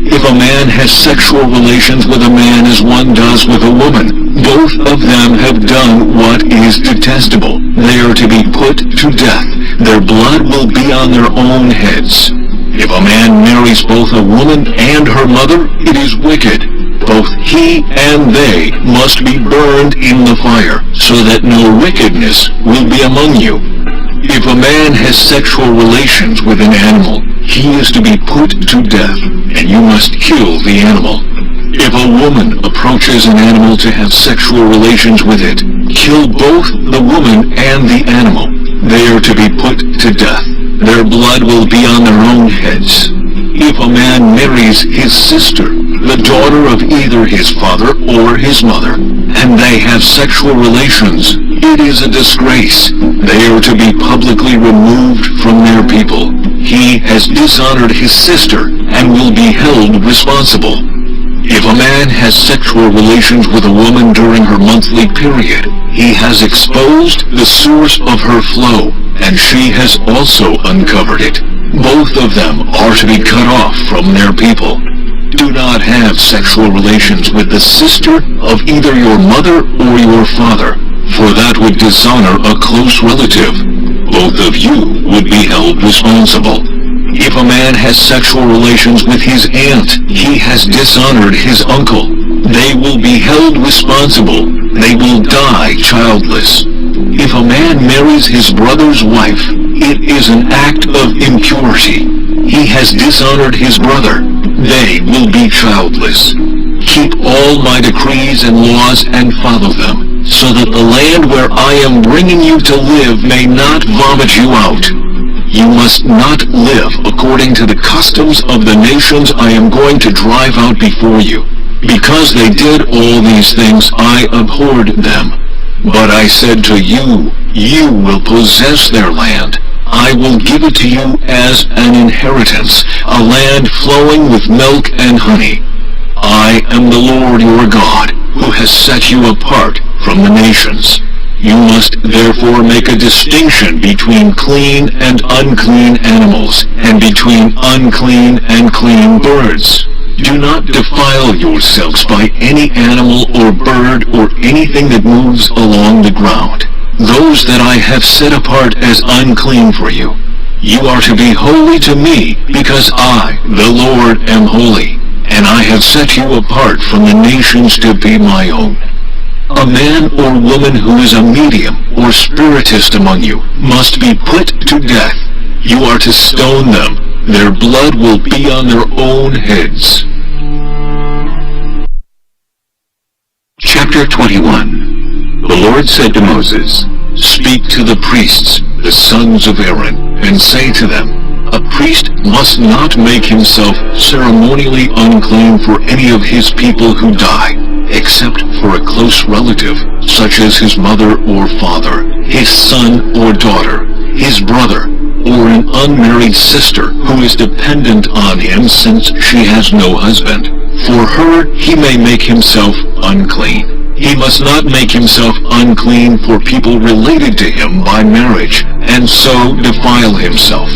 If a man has sexual relations with a man as one does with a woman, both of them have done what is detestable. They are to be put to death. Their blood will be on their own heads. If a man marries both a woman and her mother, it is wicked. Both he and they must be burned in the fire, so that no wickedness will be among you. If a man has sexual relations with an animal, he is to be put to death, and you must kill the animal. If a woman approaches an animal to have sexual relations with it, kill both the woman and the animal. They are to be put to death. Their blood will be on their own heads. If a man marries his sister, the daughter of either his father or his mother, and they have sexual relations, it is a disgrace. They are to be publicly removed from their people. He has dishonored his sister and will be held responsible. If a man has sexual relations with a woman during her monthly period, he has exposed the source of her flow, and she has also uncovered it. Both of them are to be cut off from their people. Do not have sexual relations with the sister of either your mother or your father, for that would dishonor a close relative. Both of you would be held responsible. If a man has sexual relations with his aunt, he has dishonored his uncle. They will be held responsible. They will die childless. If a man marries his brother's wife, it is an act of impurity. He has dishonored his brother. They will be childless. Keep all my decrees and laws and follow them, so that the land where I am bringing you to live may not vomit you out. You must not live according to the customs of the nations I am going to drive out before you. Because they did all these things, I abhorred them. But I said to you, you will possess their land. I will give it to you as an inheritance, a land flowing with milk and honey. I am the Lord your God, who has set you apart from the nations. You must therefore make a distinction between clean and unclean animals, and between unclean and clean birds. Do not defile yourselves by any animal or bird or anything that moves along the ground. Those that I have set apart as unclean for you. You are to be holy to me, because I, the Lord, am holy, and I have set you apart from the nations to be my own. A man or woman who is a medium or spiritist among you must be put to death. You are to stone them. Their blood will be on their own heads.
Chapter 21. The Lord said to Moses,
Speak to the priests, the sons of Aaron, and say to them, A priest must not make himself ceremonially unclean for any of his people who die, except for a close relative, such as his mother or father, his son or daughter, his brother, or an unmarried sister who is dependent on him since she has no husband. For her he may make himself unclean. He must not make himself unclean for people related to him by marriage, and so defile himself.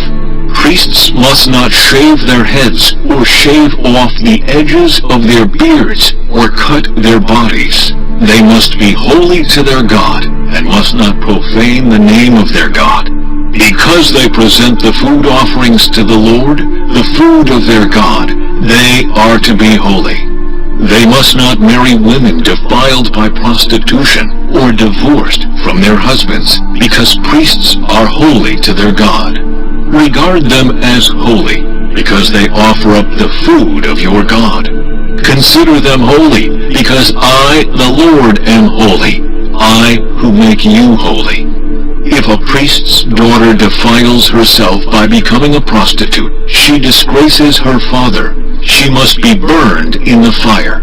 Priests must not shave their heads, or shave off the edges of their beards, or cut their bodies. They must be holy to their God, and must not profane the name of their God. Because they present the food offerings to the Lord, the food of their God, they are to be holy. They must not marry women defiled by prostitution, or divorced from their husbands, because priests are holy to their God. Regard them as holy, because they offer up the food of your God. Consider them holy, because I, the Lord, am holy, I who make you holy. If a priest's daughter defiles herself by becoming a prostitute, she disgraces her father. She must be burned in the fire.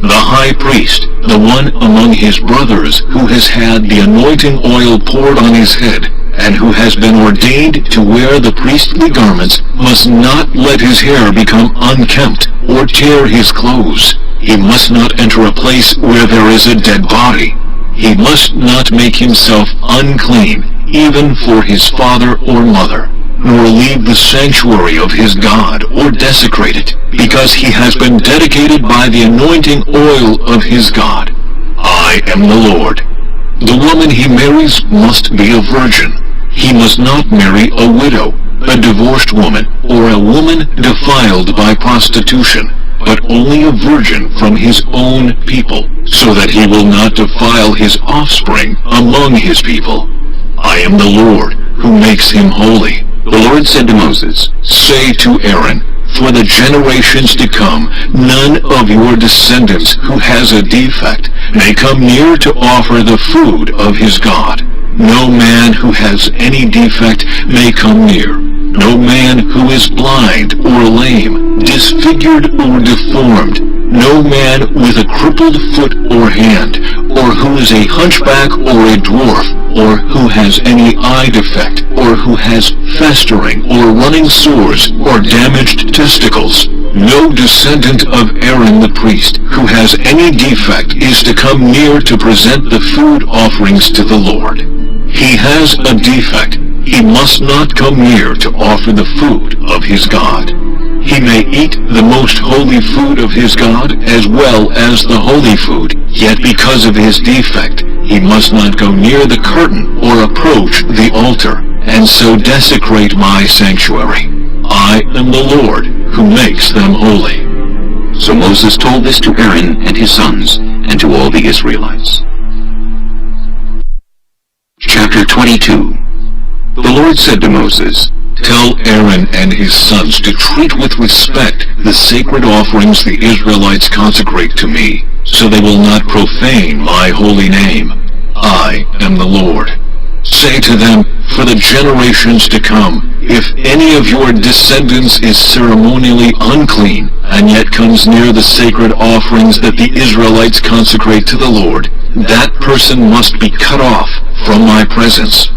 The high priest, the one among his brothers who has had the anointing oil poured on his head, and who has been ordained to wear the priestly garments, must not let his hair become unkempt, or tear his clothes. He must not enter a place where there is a dead body. He must not make himself unclean, even for his father or mother, nor leave the sanctuary of his God, or desecrate it, because he has been dedicated by the anointing oil of his God. I am the Lord. The woman he marries must be a virgin.
He must not marry a widow, a divorced woman, or a woman defiled by prostitution, but only a virgin from his own people, so that he will not defile his offspring among his people. I am the Lord, who makes him holy.
The Lord said to Moses,
Say to Aaron, for the generations to come, none of your descendants who has a defect may come near to offer the food of his God. No man who has any defect may come near. No man who is blind or lame, disfigured or deformed, no man with a crippled foot or hand, or who is a hunchback or a dwarf, or who has any eye defect, or who has festering or running sores or damaged testicles. No descendant of Aaron the priest who has any defect is to come near to present the food offerings to the Lord. He has a defect. He must not come near to offer the food of his God. He may eat the most holy food of his God as well as the holy food, yet because of his defect, he must not go near the curtain or approach the altar, and so desecrate my sanctuary. I am the Lord who makes them holy.
So Moses told this to Aaron and his sons, and to all the Israelites. Chapter 22. The Lord said to Moses,
Tell Aaron and his sons to treat with respect the sacred offerings the Israelites consecrate to me, so they will not profane my holy name. I am the Lord. Say to them, for the generations to come, if any of your descendants is ceremonially unclean, and yet comes near the sacred offerings that the Israelites consecrate to the Lord, that person must be cut off from my presence.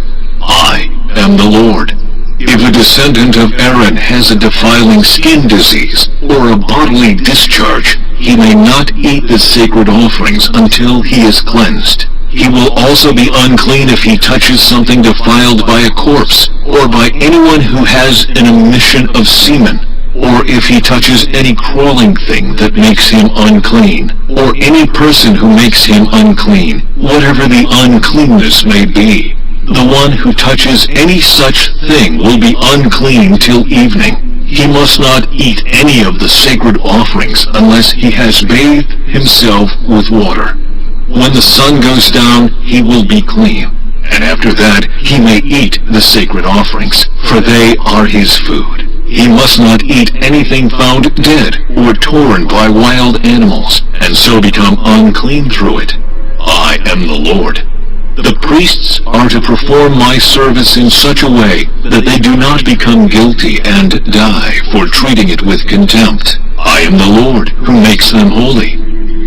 I am the Lord. If a descendant of Aaron has a defiling skin disease or a bodily discharge, he may not eat the sacred offerings until he is cleansed. He will also be unclean if he touches something defiled by a corpse, or by anyone who has an emission of semen, or if he touches any crawling thing that makes him unclean, or any person who makes him unclean, whatever the uncleanness may be. The one who touches any such thing will be unclean till evening. He must not eat any of the sacred offerings unless he has bathed himself with water. When the sun goes down, he will be clean, and after that he may eat the sacred offerings, for they are his food. He must not eat anything found dead or torn by wild animals, and so become unclean through it. I am the Lord. The priests are to perform my service in such a way that they do not become guilty and die for treating it with contempt. I am the Lord who makes them holy.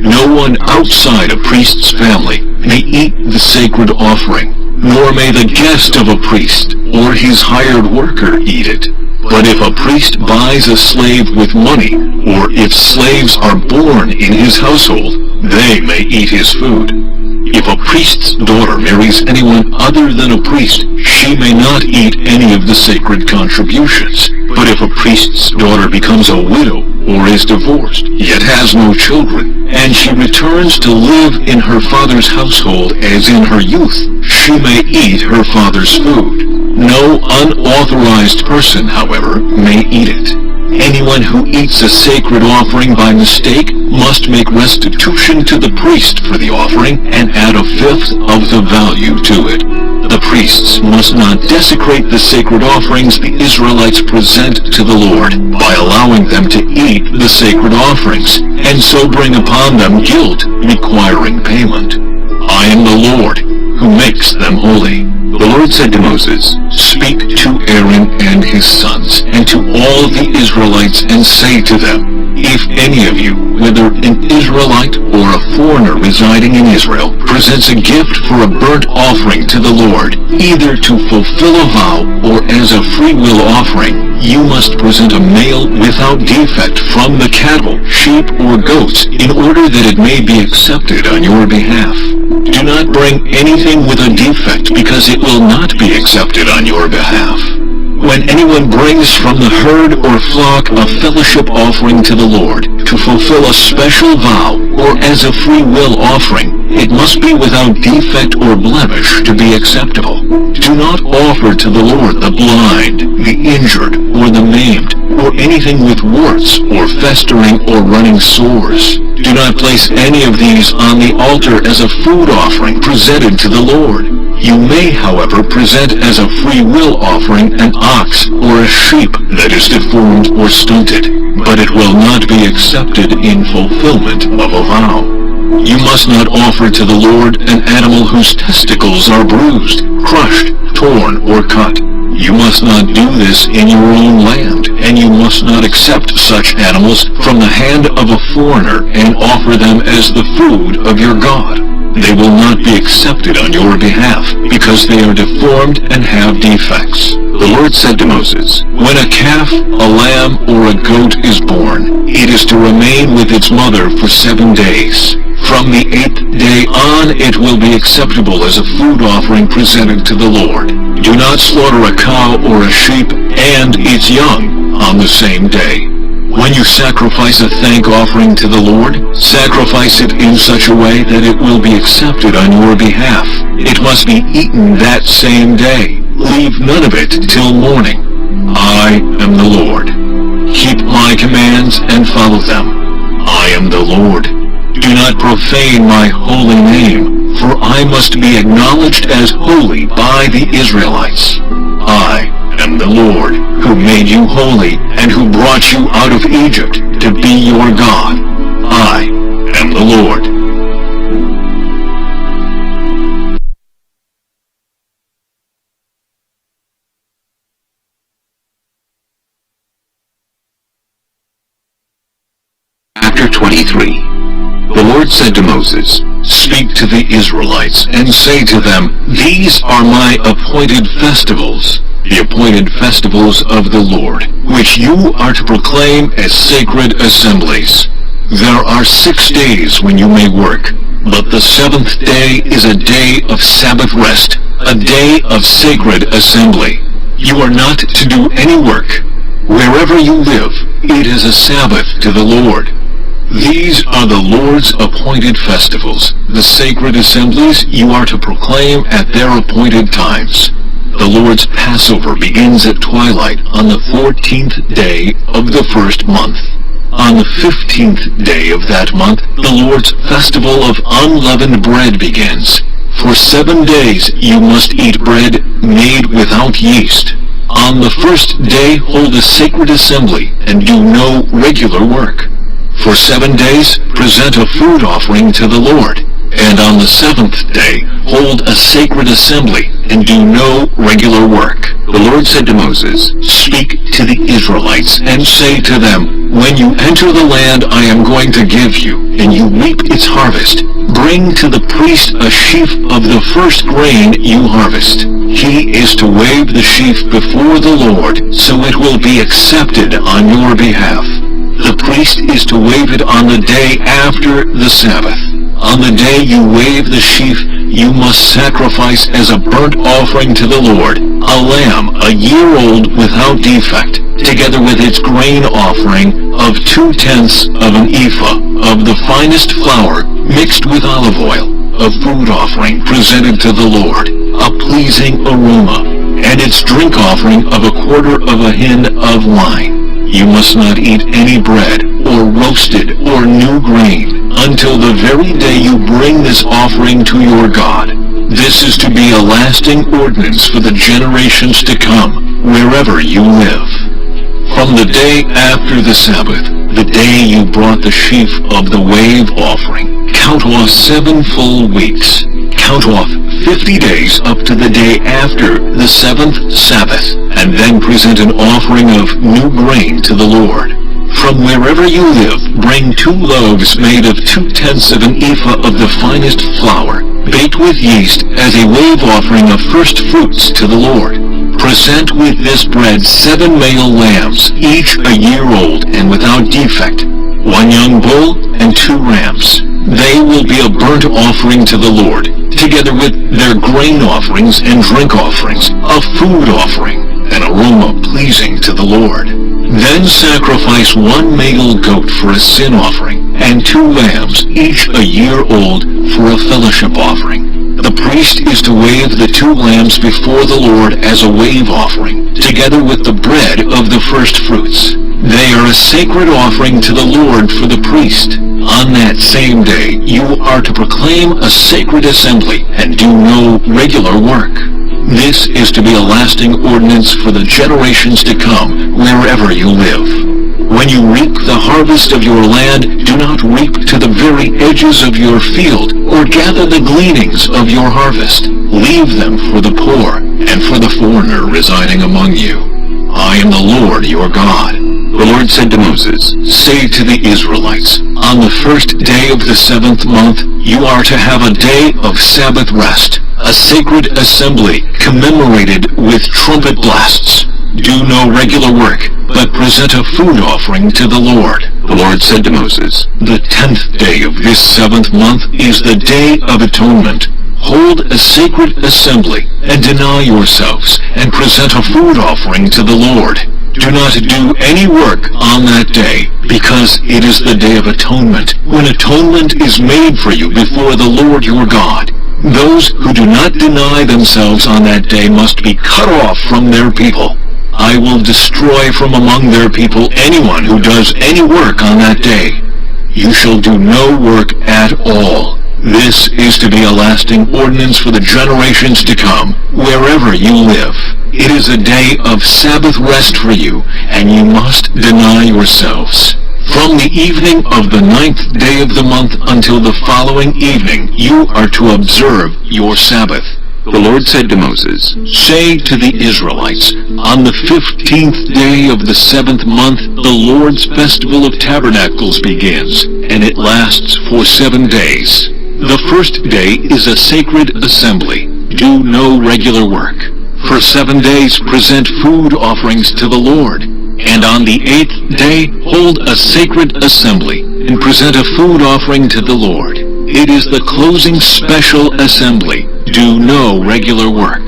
No one outside a priest's family may eat the sacred offering, nor may the guest of a priest or his hired worker eat it. But if a priest buys a slave with money, or if slaves are born in his household, they may eat his food. If a priest's daughter marries anyone other than a priest, she may not eat any of the sacred contributions. But if a priest's daughter becomes a widow or is divorced, yet has no children, and she returns to live in her father's household as in her youth, she may eat her father's food. No unauthorized person, however, may eat it. Anyone who eats a sacred offering by mistake must make restitution to the priest for the offering and add a fifth of the value to it. The priests must not desecrate the sacred offerings the Israelites present to the Lord by allowing them to eat the sacred offerings, and so bring upon them guilt requiring payment. I am the Lord who makes them holy.
The Lord said to Moses,
Speak to Aaron and his sons, and to all the Israelites, and say to them, If any of you, whether an Israelite or a foreigner residing in Israel, presents a gift for a burnt offering to the Lord, either to fulfill a vow or as a freewill offering, you must present a male without defect from the cattle, sheep, or goats, in order that it may be accepted on your behalf. Do not bring anything with a defect, because it will not be accepted on your behalf.
when anyone brings from the herd or flock a fellowship offering to the Lord, to fulfill a special vow, or as a free will offering, it must be without defect or blemish to be acceptable. Do not offer to the Lord the blind, the injured, or the maimed, or anything with warts, or festering, or running sores. Do not place any of these on the altar as a food offering presented to the Lord. You may, however, present as a free will offering an ox or a sheep that is deformed or stunted, but it will not be accepted in fulfillment of a vow. You must not offer to the Lord an animal whose testicles are bruised, crushed, torn, or cut. You must not do this in your own land, and you must not accept such animals from the hand of a foreigner and offer them as the food of your God. They will not be accepted on your behalf, because they are deformed and have defects.
The Lord said to Moses,
When a calf, a lamb, or a goat is born, it is to remain with its mother for 7 days. From the 8th day on, it will be acceptable as a food offering presented to the Lord. Do not slaughter a cow or a sheep and its young on the same day. When you sacrifice a thank offering to the Lord, sacrifice it in such a way that it will be accepted on your behalf. It must be eaten that same day. Leave none of it till morning. I am the Lord. Keep my commands and follow them. I am the Lord. Do not profane my holy name, for I must be acknowledged as holy by the Israelites. I am the Lord, who made you holy and who brought you out of Egypt to be your God. I am the Lord.
Chapter 23. The Lord said to Moses,
Speak to the Israelites and say to them, These are my appointed festivals, the appointed festivals of the Lord, which you are to proclaim as sacred assemblies. There are 6 days when you may work, but the 7th day is a day of Sabbath rest, a day of sacred assembly. You are not to do any work. Wherever you live, it is a Sabbath to the Lord. These are the Lord's appointed festivals, the sacred assemblies you are to proclaim at their appointed times. The Lord's Passover begins at twilight on the 14th day of the first month. On the 15th day of that month, the Lord's festival of unleavened bread begins. For 7 days you must eat bread made without yeast. On the first day hold a sacred assembly and do no regular work. For 7 days, present a food offering to the Lord, and on the 7th day, hold a sacred assembly, and do no regular work.
The Lord said to Moses,
Speak to the Israelites, and say to them, When you enter the land I am going to give you, and you reap its harvest, bring to the priest a sheaf of the first grain you harvest. He is to wave the sheaf before the Lord, so it will be accepted on your behalf. The priest is to wave it on the day after the Sabbath. On the day you wave the sheaf, you must sacrifice as a burnt offering to the Lord a lamb a year old without defect, together with its grain offering of 2/10 of an ephah of the finest flour mixed with olive oil, a food offering presented to the Lord, a pleasing aroma, and its drink offering of 1/4 of a hin of wine. You must not eat any bread, or roasted, or new grain, until the very day you bring this offering to your God. This is to be a lasting ordinance for the generations to come, wherever you live. From the day after the Sabbath, the day you brought the sheaf of the wave offering, count off 7 full weeks. Count off 50 days up to the day after the 7th Sabbath, and then present an offering of new grain to the Lord. From wherever you live, bring 2 loaves made of 2/10 of an ephah of the finest flour, baked with yeast, as a wave offering of first fruits to the Lord. Present with this bread 7 male lambs, each a year old and without defect, 1 young bull and 2 rams. They will be a burnt offering to the Lord, together with their grain offerings and drink offerings, a food offering.
an aroma pleasing to the Lord. Then sacrifice 1 male goat for a sin offering, and 2 lambs, each a year old, for a fellowship offering. The priest is to wave the 2 lambs before the Lord as a wave offering, together with the bread of the first fruits. They are a sacred offering to the Lord for the priest. On that same day you are to proclaim a sacred assembly and do no regular work. This is to be a lasting ordinance for the generations to come, wherever you live. When you reap the harvest of your land, do not reap to the very edges of your field, or gather the gleanings of your harvest. Leave them for the poor, and for the foreigner residing among you. I am the Lord your God.
The Lord said to Moses,
Say to the Israelites, on the first day of the 7th month, you are to have a day of Sabbath rest, a sacred assembly commemorated with trumpet blasts. Do no regular work, but present a food offering to the Lord.
The Lord said to Moses,
The 10th day of this 7th month is the Day of Atonement. Hold a sacred assembly, and deny yourselves, and present a food offering to the Lord. Do not do any work on that day, because it is the Day of Atonement, when atonement is made for you before the Lord your God. Those who do not deny themselves on that day must be cut off from their people. I will destroy from among their people anyone who does any work on that day. You shall do no work at all. This is to be a lasting ordinance for the generations to come, wherever you live. It is a day of Sabbath rest for you, and you must deny yourselves. From the evening of the 9th day of the month until the following evening, you are to observe your Sabbath.
The Lord said to Moses,
Say to the Israelites, on the 15th day of the 7th month, the Lord's festival of tabernacles begins, and it lasts for 7 days. The first day is a sacred assembly. Do no regular work. For 7 days present food offerings to the Lord. And on the 8th day hold a sacred assembly, and present a food offering to the Lord. It is the closing special assembly. Do no regular work.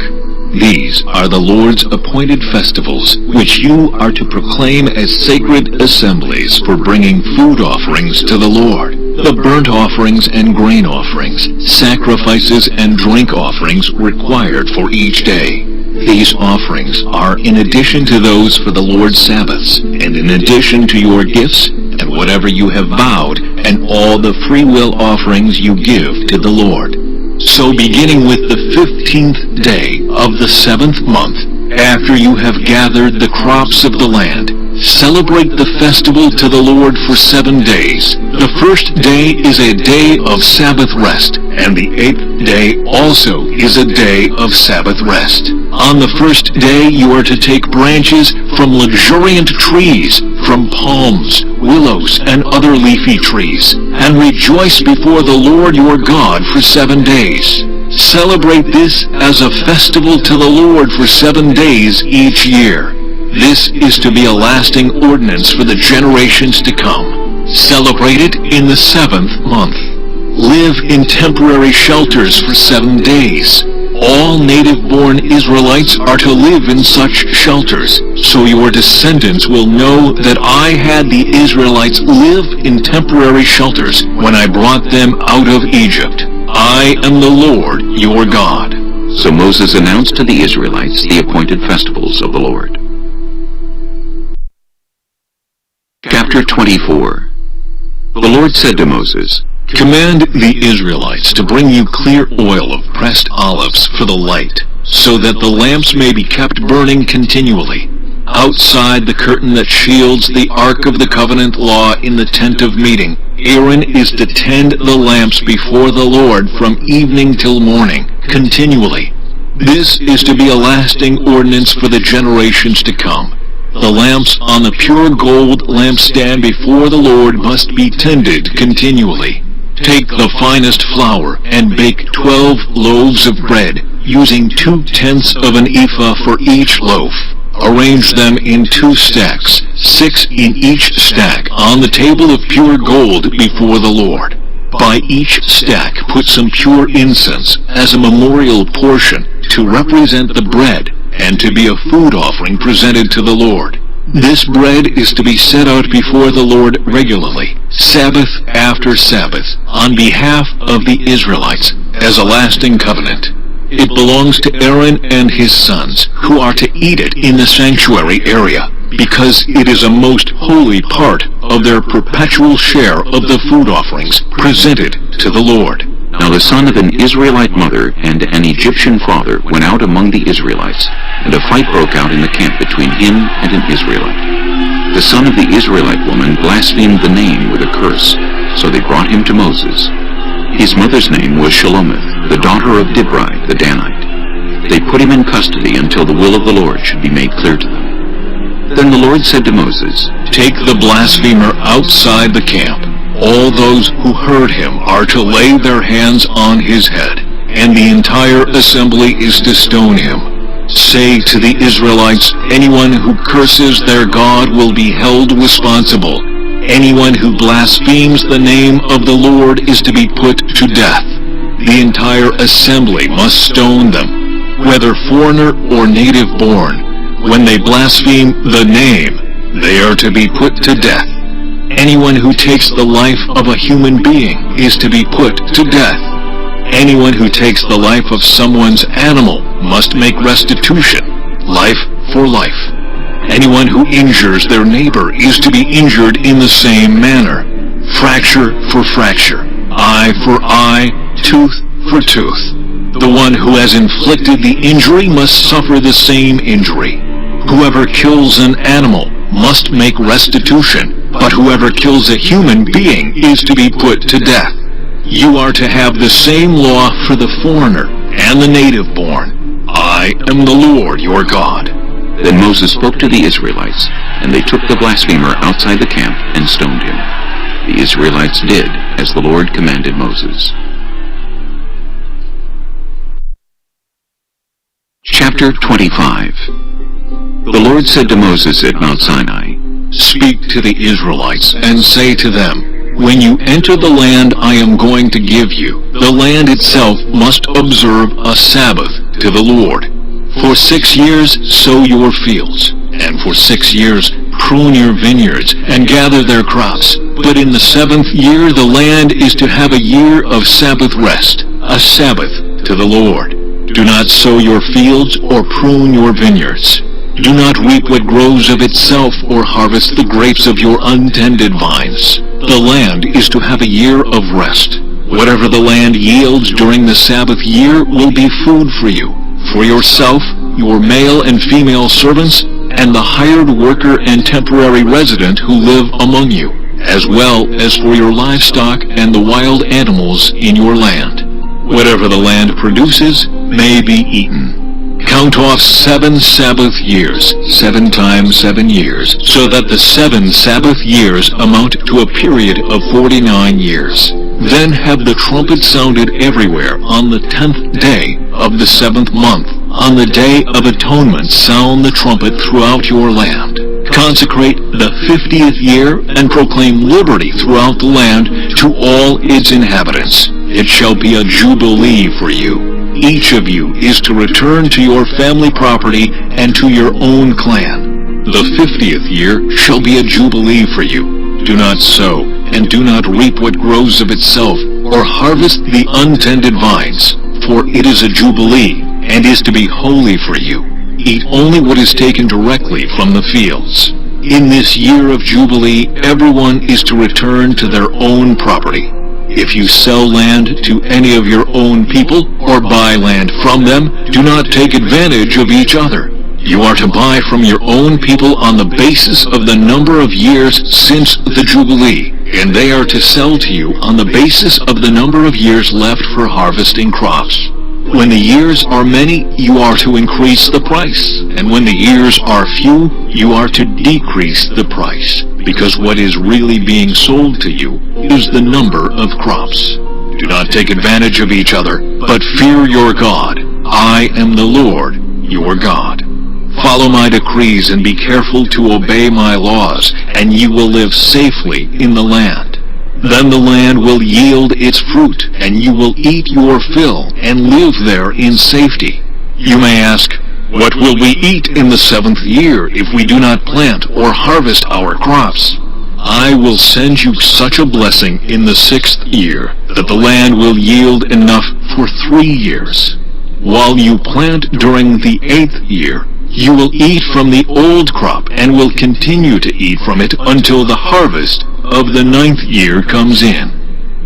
These are the Lord's appointed festivals, which you are to proclaim as sacred assemblies for bringing food offerings to the Lord. The burnt offerings and grain offerings, sacrifices and drink offerings required for each day. These offerings are in addition to those for the Lord's Sabbaths, and in addition to your gifts, and whatever you have vowed, and all the freewill offerings you give to the Lord. So beginning with the 15th day of the 7th month, after you have gathered the crops of the land, celebrate the festival to the Lord for 7 days. The first day is a day of Sabbath rest, and the 8th day also is a day of Sabbath rest. On the first day you are to take branches from luxuriant trees, from palms, willows, and other leafy trees, and rejoice before the Lord your God for 7 days. Celebrate this as a festival to the Lord for 7 days each year. This is to be a lasting ordinance for the generations to come. Celebrate it in the 7th month. Live in temporary shelters for 7 days. All native-born Israelites are to live in such shelters, so your descendants will know that I had the Israelites live in temporary shelters when I brought them out of Egypt. I am the Lord your God.
So Moses announced to the Israelites the appointed festivals of the Lord. Chapter 24. The Lord said to Moses,
Command the Israelites to bring you clear oil of pressed olives for the light, so that the lamps may be kept burning continually. Outside the curtain that shields the Ark of the Covenant law in the tent of meeting, Aaron is to tend the lamps before the Lord from evening till morning, continually. This is to be a lasting ordinance for the generations to come. The lamps on the pure gold lampstand before the Lord must be tended continually. Take the finest flour and bake 12 loaves of bread, using 2/10 of an ephah for each loaf. Arrange them in 2 stacks, 6 in each stack, on the table of pure gold before the Lord. By each stack put some pure incense as a memorial portion to represent the bread, and to be a food offering presented to the Lord. This bread is to be set out before the Lord regularly, Sabbath after Sabbath, on behalf of the Israelites, as a lasting covenant. It belongs to Aaron and his sons, who are to eat it in the sanctuary area, because it is a most holy part of their perpetual share of the food offerings presented to the Lord.
Now the son of an Israelite mother and an Egyptian father went out among the Israelites, and a fight broke out in the camp between him and an Israelite. The son of the Israelite woman blasphemed the name with a curse, so they brought him to Moses. His mother's name was Shelomith, the daughter of Dibri the Danite. They put him in custody until the will of the Lord should be made clear to them. Then the Lord said to Moses,
"Take the blasphemer outside the camp. All those who heard him are to lay their hands on his head, and the entire assembly is to stone him. Say to the Israelites, anyone who curses their God will be held responsible. Anyone who blasphemes the name of the Lord is to be put to death. The entire assembly must stone them, whether foreigner or native born. When they blaspheme the name, they are to be put to death. Anyone who takes the life of a human being is to be put to death. Anyone who takes the life of someone's animal must make restitution, life for life. Anyone who injures their neighbor is to be injured in the same manner. Fracture for fracture, eye for eye, tooth for tooth. The one who has inflicted the injury must suffer the same injury. Whoever kills an animal must make restitution, but whoever kills a human being is to be put to death. You are to have the same law for the foreigner and the native born. I am the Lord your God."
Then Moses spoke to the Israelites, and they took the blasphemer outside the camp and stoned him. The Israelites did as the Lord commanded Moses. Chapter 25. The Lord said to Moses at Mount Sinai,
"Speak to the Israelites and say to them, when you enter the land I am going to give you, the land itself must observe a Sabbath to the Lord. For 6 years sow your fields, and for 6 years prune your vineyards and gather their crops. But in the 7th year the land is to have a year of Sabbath rest, a Sabbath to the Lord. Do not sow your fields or prune your vineyards. Do not reap what grows of itself or harvest the grapes of your untended vines. The land is to have a year of rest. Whatever the land yields during the Sabbath year will be food for you, for yourself, your male and female servants, and the hired worker and temporary resident who live among you, as well as for your livestock and the wild animals in your land. Whatever the land produces may be eaten. Count off 7 Sabbath years, 7 times 7 years, so that the 7 Sabbath years amount to a period of 49 years. Then have the trumpet sounded everywhere on the 10th day of the 7th month. On the day of atonement sound the trumpet throughout your land. Consecrate the 50th year and proclaim liberty throughout the land to all its inhabitants. It shall be a jubilee for you. Each of you is to return to your family property and to your own clan. The 50th year shall be a jubilee for you. Do not sow, and do not reap what grows of itself, or harvest the untended vines, for it is a jubilee, and is to be holy for you. Eat only what is taken directly from the fields. In this year of Jubilee, everyone is to return to their own property. If you sell land to any of your own people, or buy land from them, do not take advantage of each other. You are to buy from your own people on the basis of the number of years since the Jubilee, and they are to sell to you on the basis of the number of years left for harvesting crops. When the years are many, you are to increase the price, and when the years are few, you are to decrease the price, because what is really being sold to you is the number of crops. Do not take advantage of each other, but fear your God. I am the Lord, your God. Follow my decrees and be careful to obey my laws, and you will live safely in the land. Then the land will yield its fruit, and you will eat your fill and live there in safety. You may ask,
What will we eat in the 7th year if we do not plant or harvest our crops? I will send you such a blessing in the 6th year that the land will yield enough for 3 years. While you plant during the 8th year, you will eat from the old crop and will continue to eat from it until the harvest of the 9th year comes in.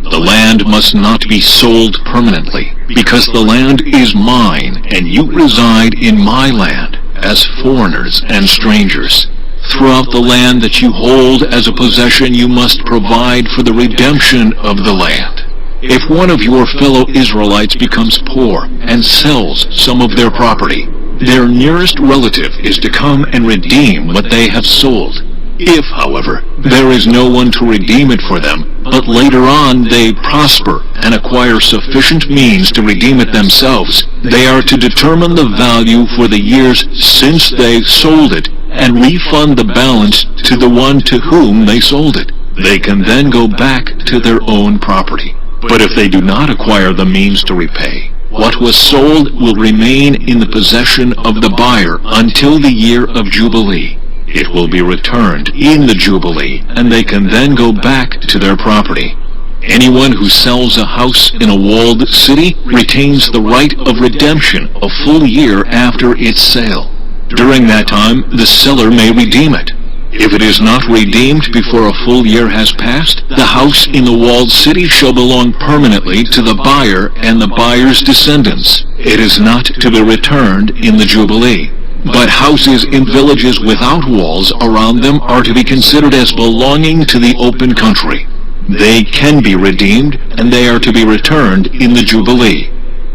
The land must not be sold permanently, because the land is mine, and you reside in my land as foreigners and strangers. Throughout the land that you hold as a possession, you must provide for the redemption of the land. If one of your fellow Israelites becomes poor and sells some of their property, their nearest relative is to come and redeem what they have sold. If, however, there is no one to redeem it for them, but later on they prosper and acquire sufficient means to redeem it themselves, they are to determine the value for the years since they sold it and refund the balance to the one to whom they sold it. They can then go back to their own property. But if they do not acquire the means to repay, what was sold will remain in the possession of the buyer until the year of Jubilee. It will be returned in the Jubilee, and they can then go back to their property. Anyone who sells a house in a walled city retains the right of redemption a full year after its sale. During that time, the seller may redeem it. If it is not redeemed before a full year has passed, the house in the walled city shall belong permanently to the buyer and the buyer's descendants. It is not to be returned in the Jubilee. But houses in villages without walls around them are to be considered as belonging to the open country. They can be redeemed, and they are to be returned in the Jubilee.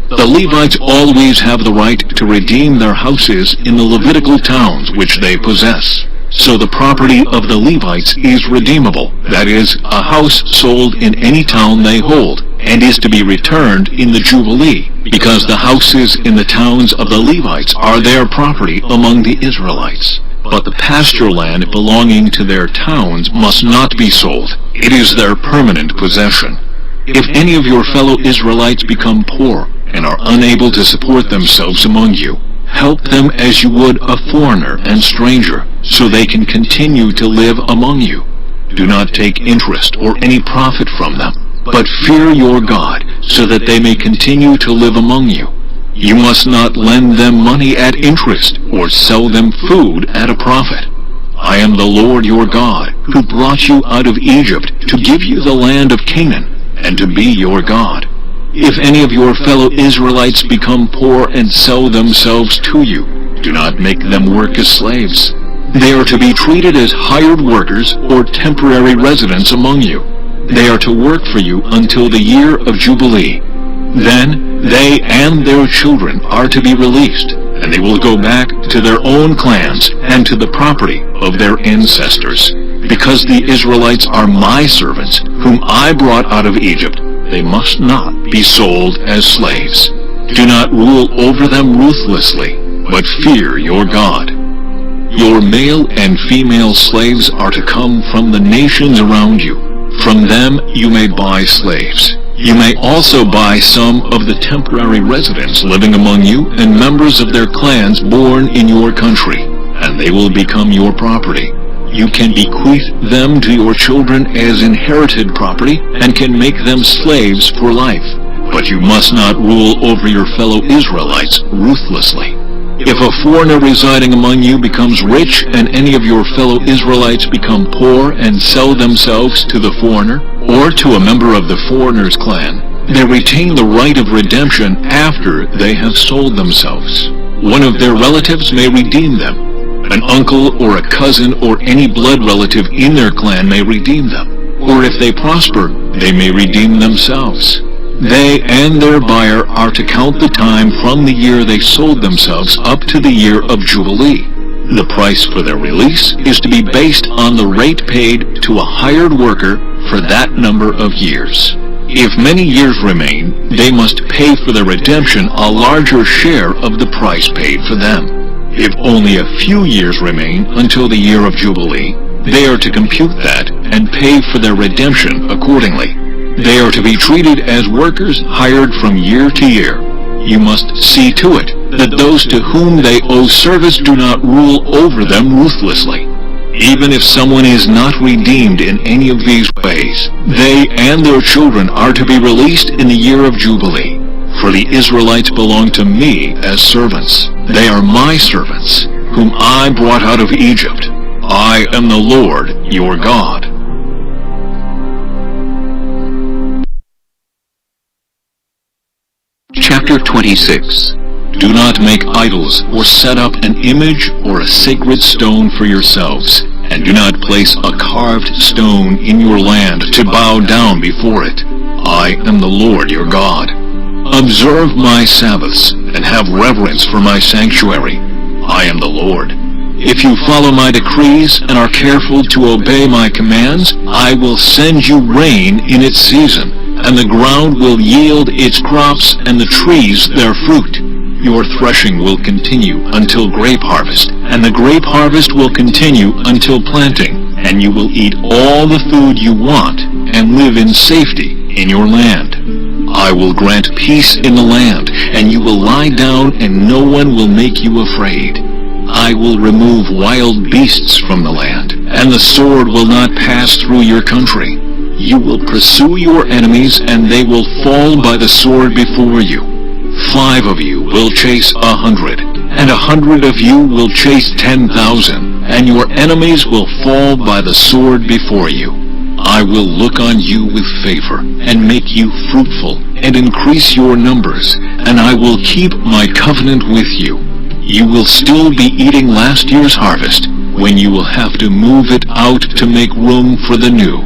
The Levites always have the right to redeem their houses in the Levitical towns which they possess. So the property of the Levites is redeemable, that is, a house sold in any town they hold, and is to be returned in the Jubilee, because the houses in the towns of the Levites are their property among the Israelites. But the pasture land belonging to their towns must not be sold. It is their permanent possession. If any of your fellow Israelites become poor and are unable to support themselves among you, help them as you would a foreigner and stranger, so they can continue to live among you. Do not take interest or any profit from them, but fear your God, so that they may continue to live among you. You must not lend them money at interest, or sell them food at a profit. I am the Lord your God, who brought you out of Egypt to give you the land of Canaan, and to be your God. If any of your fellow Israelites become poor and sell themselves to you, do not make them work as slaves. They are to be treated as hired workers or temporary residents among you. They are to work for you until the year of Jubilee. Then they and their children are to be released, and they will go back to their own clans and to the property of their ancestors. Because the Israelites are my servants, whom I brought out of Egypt, they must not be sold as slaves. Do not rule over them ruthlessly, but fear your God. Your male and female slaves are to come from the nations around you. From them you may buy slaves. You may also buy some of the temporary residents living among you and members of their clans born in your country, and they will become your property. You can bequeath them to your children as inherited property and can make them slaves for life. But you must not rule over your fellow Israelites ruthlessly. If a foreigner residing among you becomes rich and any of your fellow Israelites become poor and sell themselves to the foreigner or to a member of the foreigner's clan, they retain the right of redemption after they have sold themselves. One of their relatives may redeem them. An uncle or a cousin or any blood relative in their clan may redeem them. Or if they prosper, they may redeem themselves. They and their buyer are to count the time from the year they sold themselves up to the year of Jubilee. The price for their release is to be based on the rate paid to a hired worker for that number of years. If many years remain, they must pay for their redemption a larger share of the price paid for them. If only a few years remain until the year of Jubilee, they are to compute that and pay for their redemption accordingly. They are to be treated as workers hired from year to year. You must see to it that those to whom they owe service do not rule over them ruthlessly. Even if someone is not redeemed in any of these ways, they and their children are to be released in the year of Jubilee. For the Israelites belong to me as servants. They are my servants, whom I brought out of Egypt. I am the Lord your God.
Chapter 26.
Do not make idols or set up an image or a sacred stone for yourselves, and do not place a carved stone in your land to bow down before it. I am the Lord your God. Observe my Sabbaths and have reverence for my sanctuary. I am the Lord. If you follow my decrees and are careful to obey my commands, I will send you rain in its season, and the ground will yield its crops and the trees their fruit. Your threshing will continue until grape harvest, and the grape harvest will continue until planting, and you will eat all the food you want and live in safety in your land. I will grant peace in the land, and you will lie down and no one will make you afraid. I will remove wild beasts from the land, and the sword will not pass through your country. You will pursue your enemies, and they will fall by the sword before you. 5 of you will chase 100, and 100 of you will chase 10,000, and your enemies will fall by the sword before you. I will look on you with favor, and make you fruitful, and increase your numbers, and I will keep my covenant with you. You will still be eating last year's harvest, when you will have to move it out to make room for the new.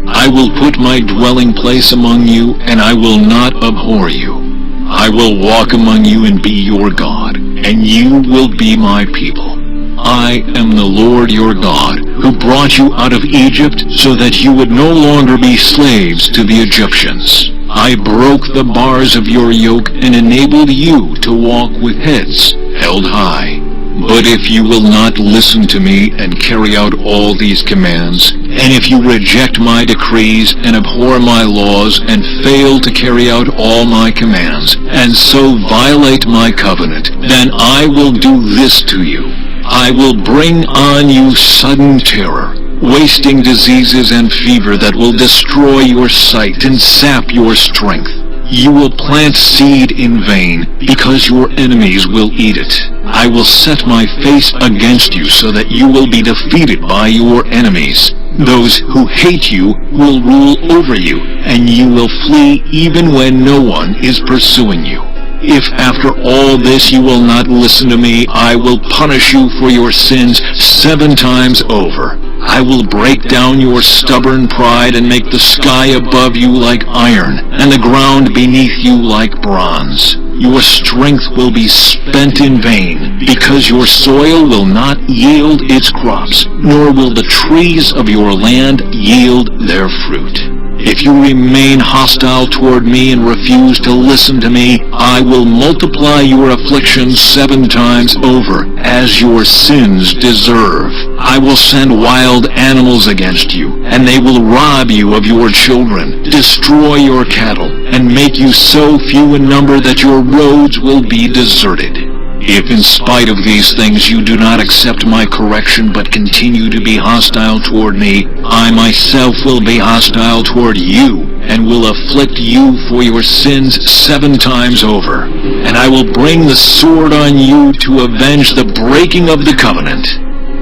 I will put my dwelling place among you, and I will not abhor you. I will walk among you and be your God, and you will be my people. I am the Lord your God, who brought you out of Egypt so that you would no longer be slaves to the Egyptians. I broke the bars of your yoke and enabled you to walk with heads held high. But if you will not listen to me and carry out all these commands, and if you reject my decrees and abhor my laws and fail to carry out all my commands, and so violate my covenant, then I will do this to you. I will bring on you sudden terror, wasting diseases and fever that will destroy your sight and sap your strength. You will plant seed in vain, because your enemies will eat it. I will set my face against you so that you will be defeated by your enemies. Those who hate you will rule over you, and you will flee even when no one is pursuing you. If after all this you will not listen to me, I will punish you for your sins 7 times over. I will break down your stubborn pride and make the sky above you like iron, and the ground beneath you like bronze. Your strength will be spent in vain, because your soil will not yield its crops, nor will the trees of your land yield their fruit. If you remain hostile toward me and refuse to listen to me, I will multiply your afflictions 7 times over, as your sins deserve. I will send wild animals against you, and they will rob you of your children, destroy your cattle, and make you so few in number that your roads will be deserted. If in spite of these things you do not accept my correction but continue to be hostile toward me, I myself will be hostile toward you, and will afflict you for your sins 7 times over. And I will bring the sword on you to avenge the breaking of the covenant.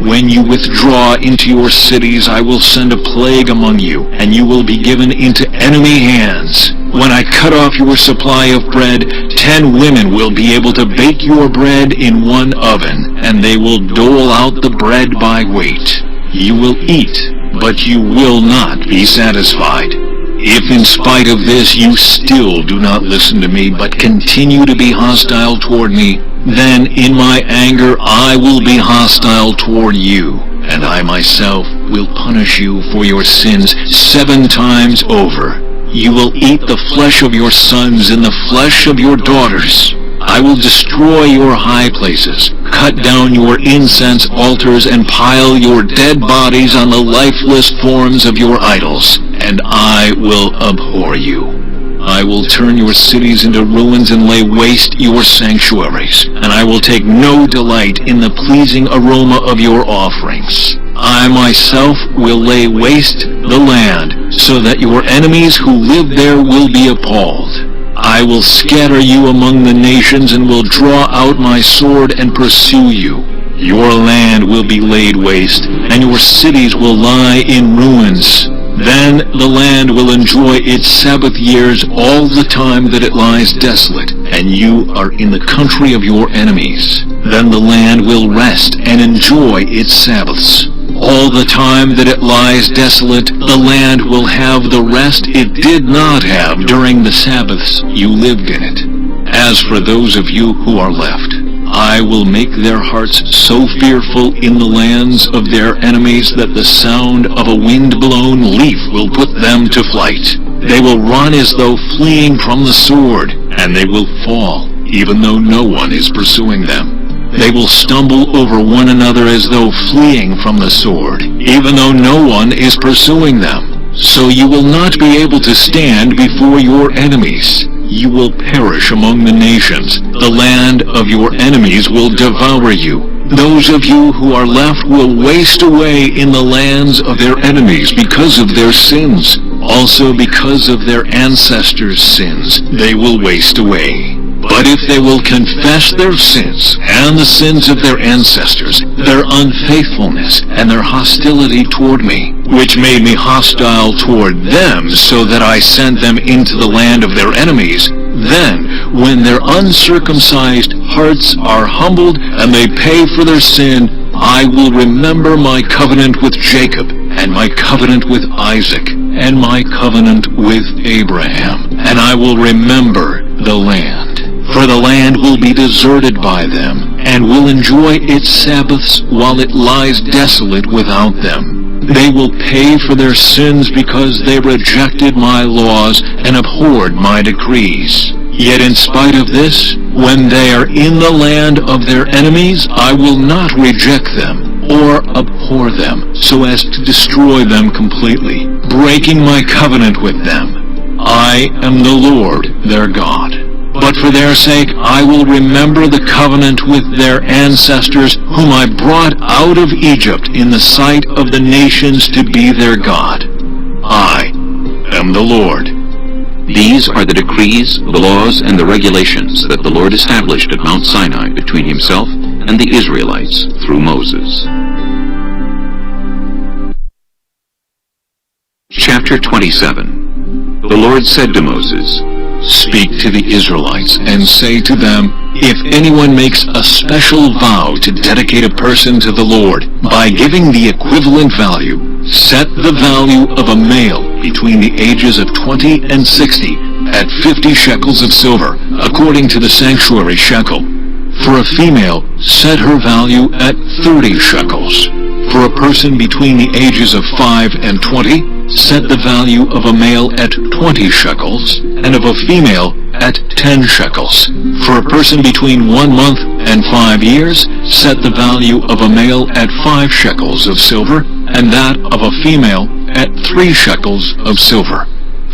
When you withdraw into your cities, I will send a plague among you, and you will be given into enemy hands. When I cut off your supply of bread, 10 women will be able to bake your bread in 1 oven, and they will dole out the bread by weight. You will eat, but you will not be satisfied. If in spite of this you still do not listen to me, but continue to be hostile toward me, then in my anger I will be hostile toward you, and I myself will punish you for your sins 7 times over. You will eat the flesh of your sons and the flesh of your daughters. I will destroy your high places, cut down your incense altars, and pile your dead bodies on the lifeless forms of your idols, and I will abhor you. I will turn your cities into ruins and lay waste your sanctuaries, and I will take no delight in the pleasing aroma of your offerings. I myself will lay waste the land, so that your enemies who live there will be appalled. I will scatter you among the nations and will draw out my sword and pursue you. Your land will be laid waste, and your cities will lie in ruins. Then the land will enjoy its Sabbath years all the time that it lies desolate, and you are in the country of your enemies. Then the land will rest and enjoy its Sabbaths. All the time that it lies desolate, the land will have the rest it did not have during the Sabbaths you lived in it. As for those of you who are left, I will make their hearts so fearful in the lands of their enemies that the sound of a wind-blown leaf will put them to flight. They will run as though fleeing from the sword, and they will fall, even though no one is pursuing them. They will stumble over one another as though fleeing from the sword, even though no one is pursuing them. So you will not be able to stand before your enemies. You will perish among the nations. The land of your enemies will devour you. Those of you who are left will waste away in the lands of their enemies because of their sins. Also because of their ancestors' sins, they will waste away. But if they will confess their sins and the sins of their ancestors, their unfaithfulness and their hostility toward me, which made me hostile toward them so that I sent them into the land of their enemies, then when their uncircumcised hearts are humbled and they pay for their sin, I will remember my covenant with Jacob, and my covenant with Isaac, and my covenant with Abraham, and I will remember the land. For the land will be deserted by them, and will enjoy its Sabbaths while it lies desolate without them. They will pay for their sins because they rejected my laws and abhorred my decrees. Yet in spite of this, when they are in the land of their enemies, I will not reject them or abhor them, so as to destroy them completely, breaking my covenant with them. I am the Lord their God. But for their sake I will remember the covenant with their ancestors, whom I brought out of Egypt in the sight of the nations to be their God. I am the Lord.
These are the decrees, the laws, and the regulations that the Lord established at Mount Sinai between himself and the Israelites through Moses. Chapter 27. The Lord said to Moses,
Speak to the Israelites and say to them, if anyone makes a special vow to dedicate a person to the Lord by giving the equivalent value, set the value of a male between the ages of 20 and 60 at 50 shekels of silver, according to the sanctuary shekel. For a female, set her value at 30 shekels. For a person between the ages of 5 and 20, set the value of a male at 20 shekels, and of a female at 10 shekels. For a person between 1 month and 5 years, set the value of a male at 5 shekels of silver, and that of a female at 3 shekels of silver.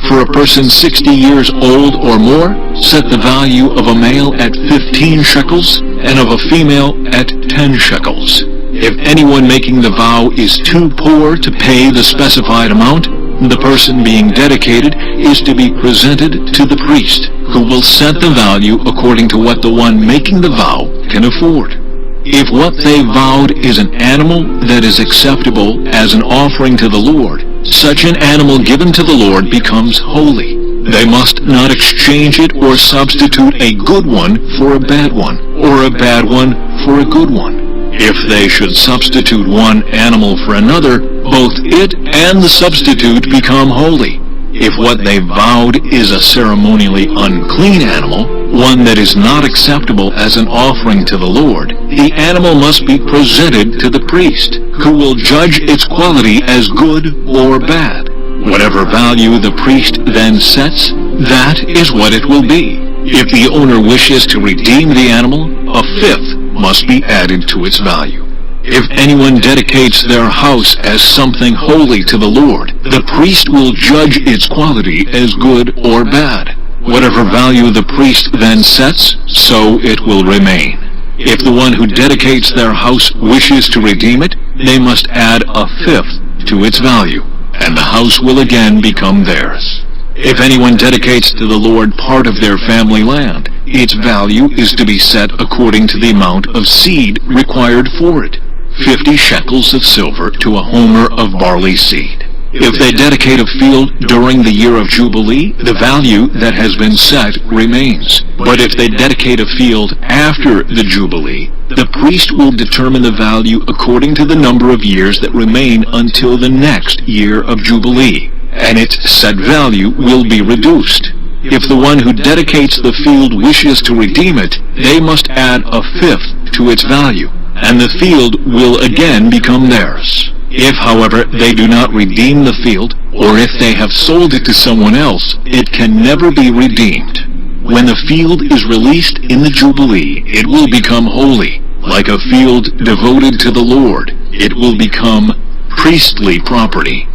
For a person 60 years old or more, set the value of a male at 15 shekels, and of a female at 10 shekels. If anyone making the vow is too poor to pay the specified amount, the person being dedicated is to be presented to the priest, who will set the value according to what the one making the vow can afford. If what they vowed is an animal that is acceptable as an offering to the Lord, such an animal given to the Lord becomes holy. They must not exchange it or substitute a good one for a bad one, or a bad one for a good one. If they should substitute one animal for another, both it and the substitute become holy. If what they vowed is a ceremonially unclean animal, one that is not acceptable as an offering to the Lord, the animal must be presented to the priest, who will judge its quality as good or bad. Whatever value the priest then sets, that is what it will be. If the owner wishes to redeem the animal, a fifth must be added to its value. If anyone dedicates their house as something holy to the Lord, the priest will judge its quality as good or bad.
Whatever value the priest then sets, so it will remain. If the one who dedicates their house wishes to redeem it, they must add a fifth to its value, and the house will again become theirs. If anyone dedicates to the Lord part of their family land, its value is to be set according to the amount of seed required for it, 50 shekels of silver to a homer of barley seed. If they dedicate a field during the Year of Jubilee, the value that has been set remains. But if they dedicate a field after the Jubilee, the priest will determine the value according to the number of years that remain until the next Year of Jubilee, and its set value will be reduced. If the one who dedicates the field wishes to redeem it, they must add a fifth to its value, and the field will again become theirs. If, however, they do not redeem the field, or if they have sold it to someone else, it can never be redeemed. When the field is released in the Jubilee, it will become holy. Like a field devoted to the Lord, it will become priestly property.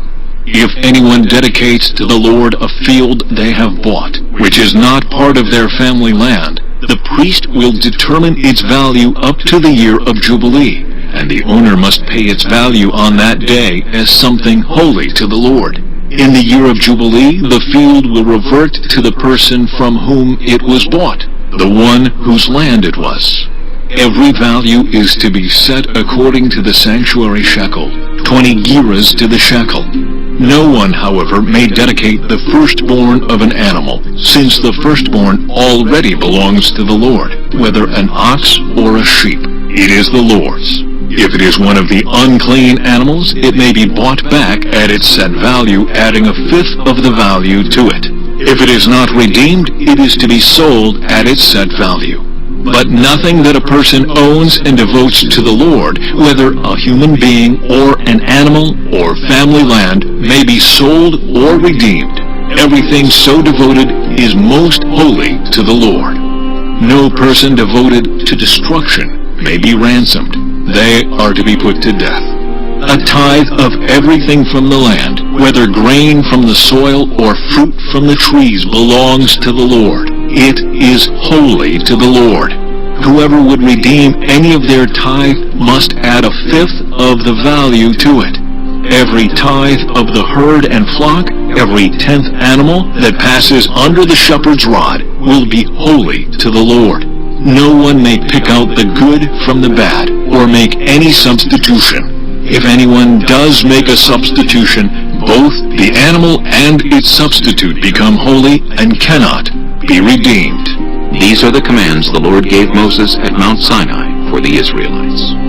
If anyone dedicates to the Lord a field they have bought, which is not part of their family land, the priest will determine its value up to the Year of Jubilee, and the owner must pay its value on that day as something holy to the Lord. In the Year of Jubilee, the field will revert to the person from whom it was bought, the one whose land it was. Every value is to be set according to the sanctuary shekel, 20 gerahs to the shekel. No one, however, may dedicate the firstborn of an animal, since the firstborn already belongs to the Lord, whether an ox or a sheep. It is the Lord's. If it is one of the unclean animals, it may be bought back at its set value, adding a fifth of the value to it. If it is not redeemed, it is to be sold at its set value. But nothing that a person owns and devotes to the Lord, whether a human being or an animal or family land, may be sold or redeemed. Everything so devoted is most holy to the Lord. No person devoted to destruction may be ransomed. They are to be put to death. A tithe of everything from the land, whether grain from the soil or fruit from the trees, belongs to the Lord. It is holy to the Lord. Whoever would redeem any of their tithe must add a fifth of the value to it. Every tithe of the herd and flock, every 10th animal that passes under the shepherd's rod, will be holy to the Lord. No one may pick out the good from the bad, or make any substitution. If anyone does make a substitution, both the animal and its substitute become holy and cannot be redeemed.
These are the commands the Lord gave Moses at Mount Sinai for the Israelites.